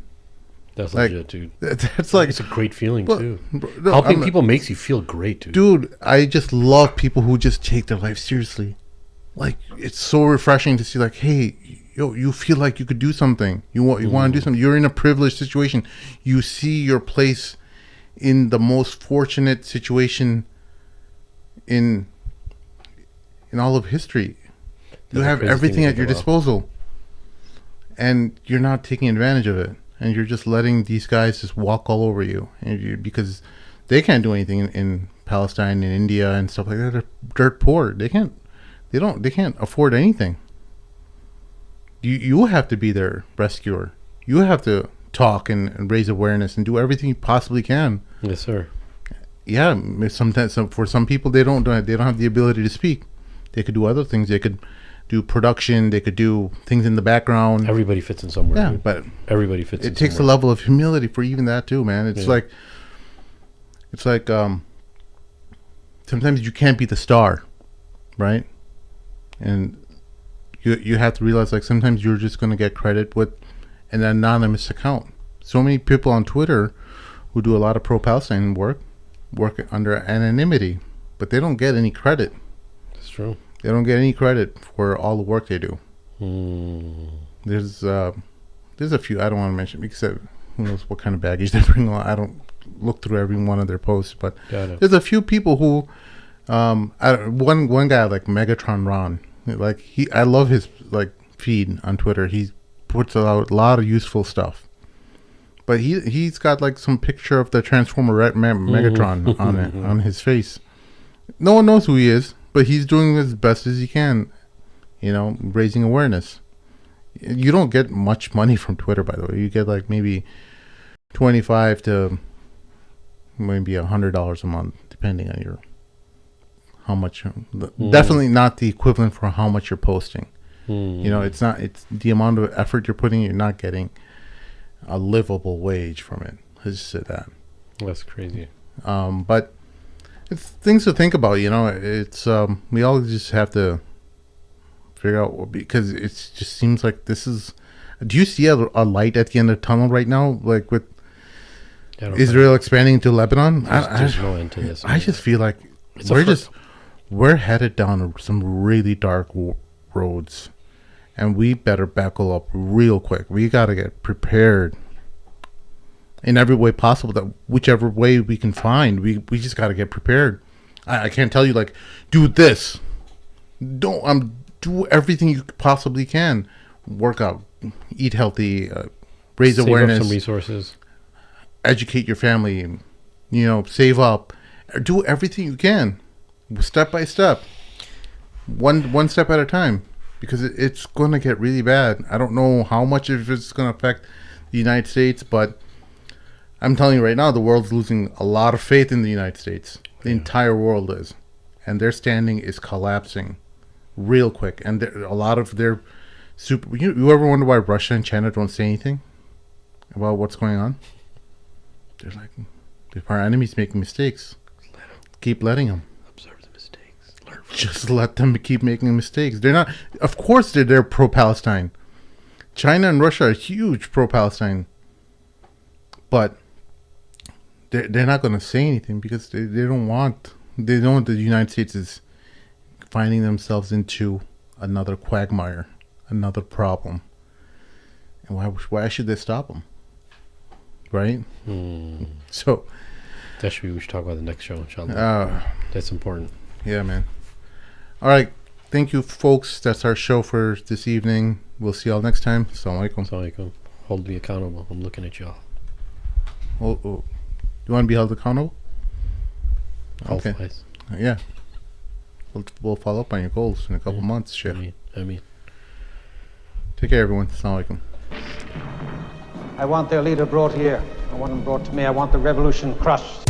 That's like, legit, dude. That's like, it's a great feeling too. No, helping people makes you feel great, dude. Dude, I just love people who just take their life seriously. Like, it's so refreshing to see, like, hey, yo, you feel like you could do something. You want to do something. You're in a privileged situation. You see your place in the most fortunate situation in all of history. You have everything at your disposal, and you're not taking advantage of it. And you're just letting these guys just walk all over you, and because they can't do anything in Palestine and India and stuff like that. They're dirt poor. They can't afford anything. You have to be their rescuer. You have to talk and raise awareness and do everything you possibly can. Yes, sir. Yeah, sometimes for some people they don't have the ability to speak. They could do other things. They could do production. They could do things in the background. Everybody fits in somewhere. Yeah, dude. but everybody fits. It takes a level of humility for even that too, man. It's like sometimes you can't be the star, right? And you have to realize, like, sometimes you're just going to get credit with an anonymous account. So many people on Twitter who do a lot of pro-Palestine work under anonymity, but they don't get any credit. That's true. They don't get any credit for all the work they do. There's a few I don't want to mention because who knows what kind of baggage they bring along. I don't look through every one of their posts, but there's a few people who, one guy like Megatron Ron, like I love his like feed on Twitter. He puts out a lot of useful stuff, but he's got like some picture of the Transformer Megatron on it on his face. No one knows who he is. But he's doing as best as he can, you know, raising awareness. You don't get much money from Twitter, by the way. You get like maybe $25 to maybe $100 a month, depending on how much. Definitely not the equivalent for how much you're posting. You know, it's the amount of effort you're putting. You're not getting a livable wage from it. Let's just say that. That's crazy. But it's things to think about, you know. It's we all just have to figure out, because it just seems like this is. Do you see a light at the end of the tunnel right now, like with Israel expanding into Lebanon? There's no end to this. I just feel like we're headed down some really dark roads, and we better buckle up real quick. We got to get prepared in every way possible, that whichever way we can find, we just got to get prepared. I can't tell you, like, do this. Do everything you possibly can. Work out, eat healthy, raise awareness. Save up some resources. Educate your family, you know, save up. Do everything you can, step by step. One step at a time, because it's going to get really bad. I don't know how much of it's going to affect the United States, but I'm telling you right now, the world's losing a lot of faith in the United States. The entire world is. And their standing is collapsing real quick. And a lot of their super... You ever wonder why Russia and China don't say anything about what's going on? They're like, if our enemy's making mistakes, keep letting them. Observe the mistakes. Just let them keep making mistakes. They're not... Of course they're pro-Palestine. China and Russia are huge pro-Palestine. But they're not going to say anything because they don't want... They know the United States is finding themselves into another quagmire, another problem. And why should they stop them? Right? So... That should be, we should talk about the next show, inshallah. That's important. Yeah, man. All right. Thank you, folks. That's our show for this evening. We'll see y'all next time. Assalamu alaikum. Assalamu alaikum. Hold me accountable. I'm looking at y'all. Oh. You want to be held accountable? Okay. Yeah. We'll follow up on your goals in a couple months, Sheikh. I mean. Take care, everyone. Assalamu alaikum. I want their leader brought here. I want him brought to me. I want the revolution crushed.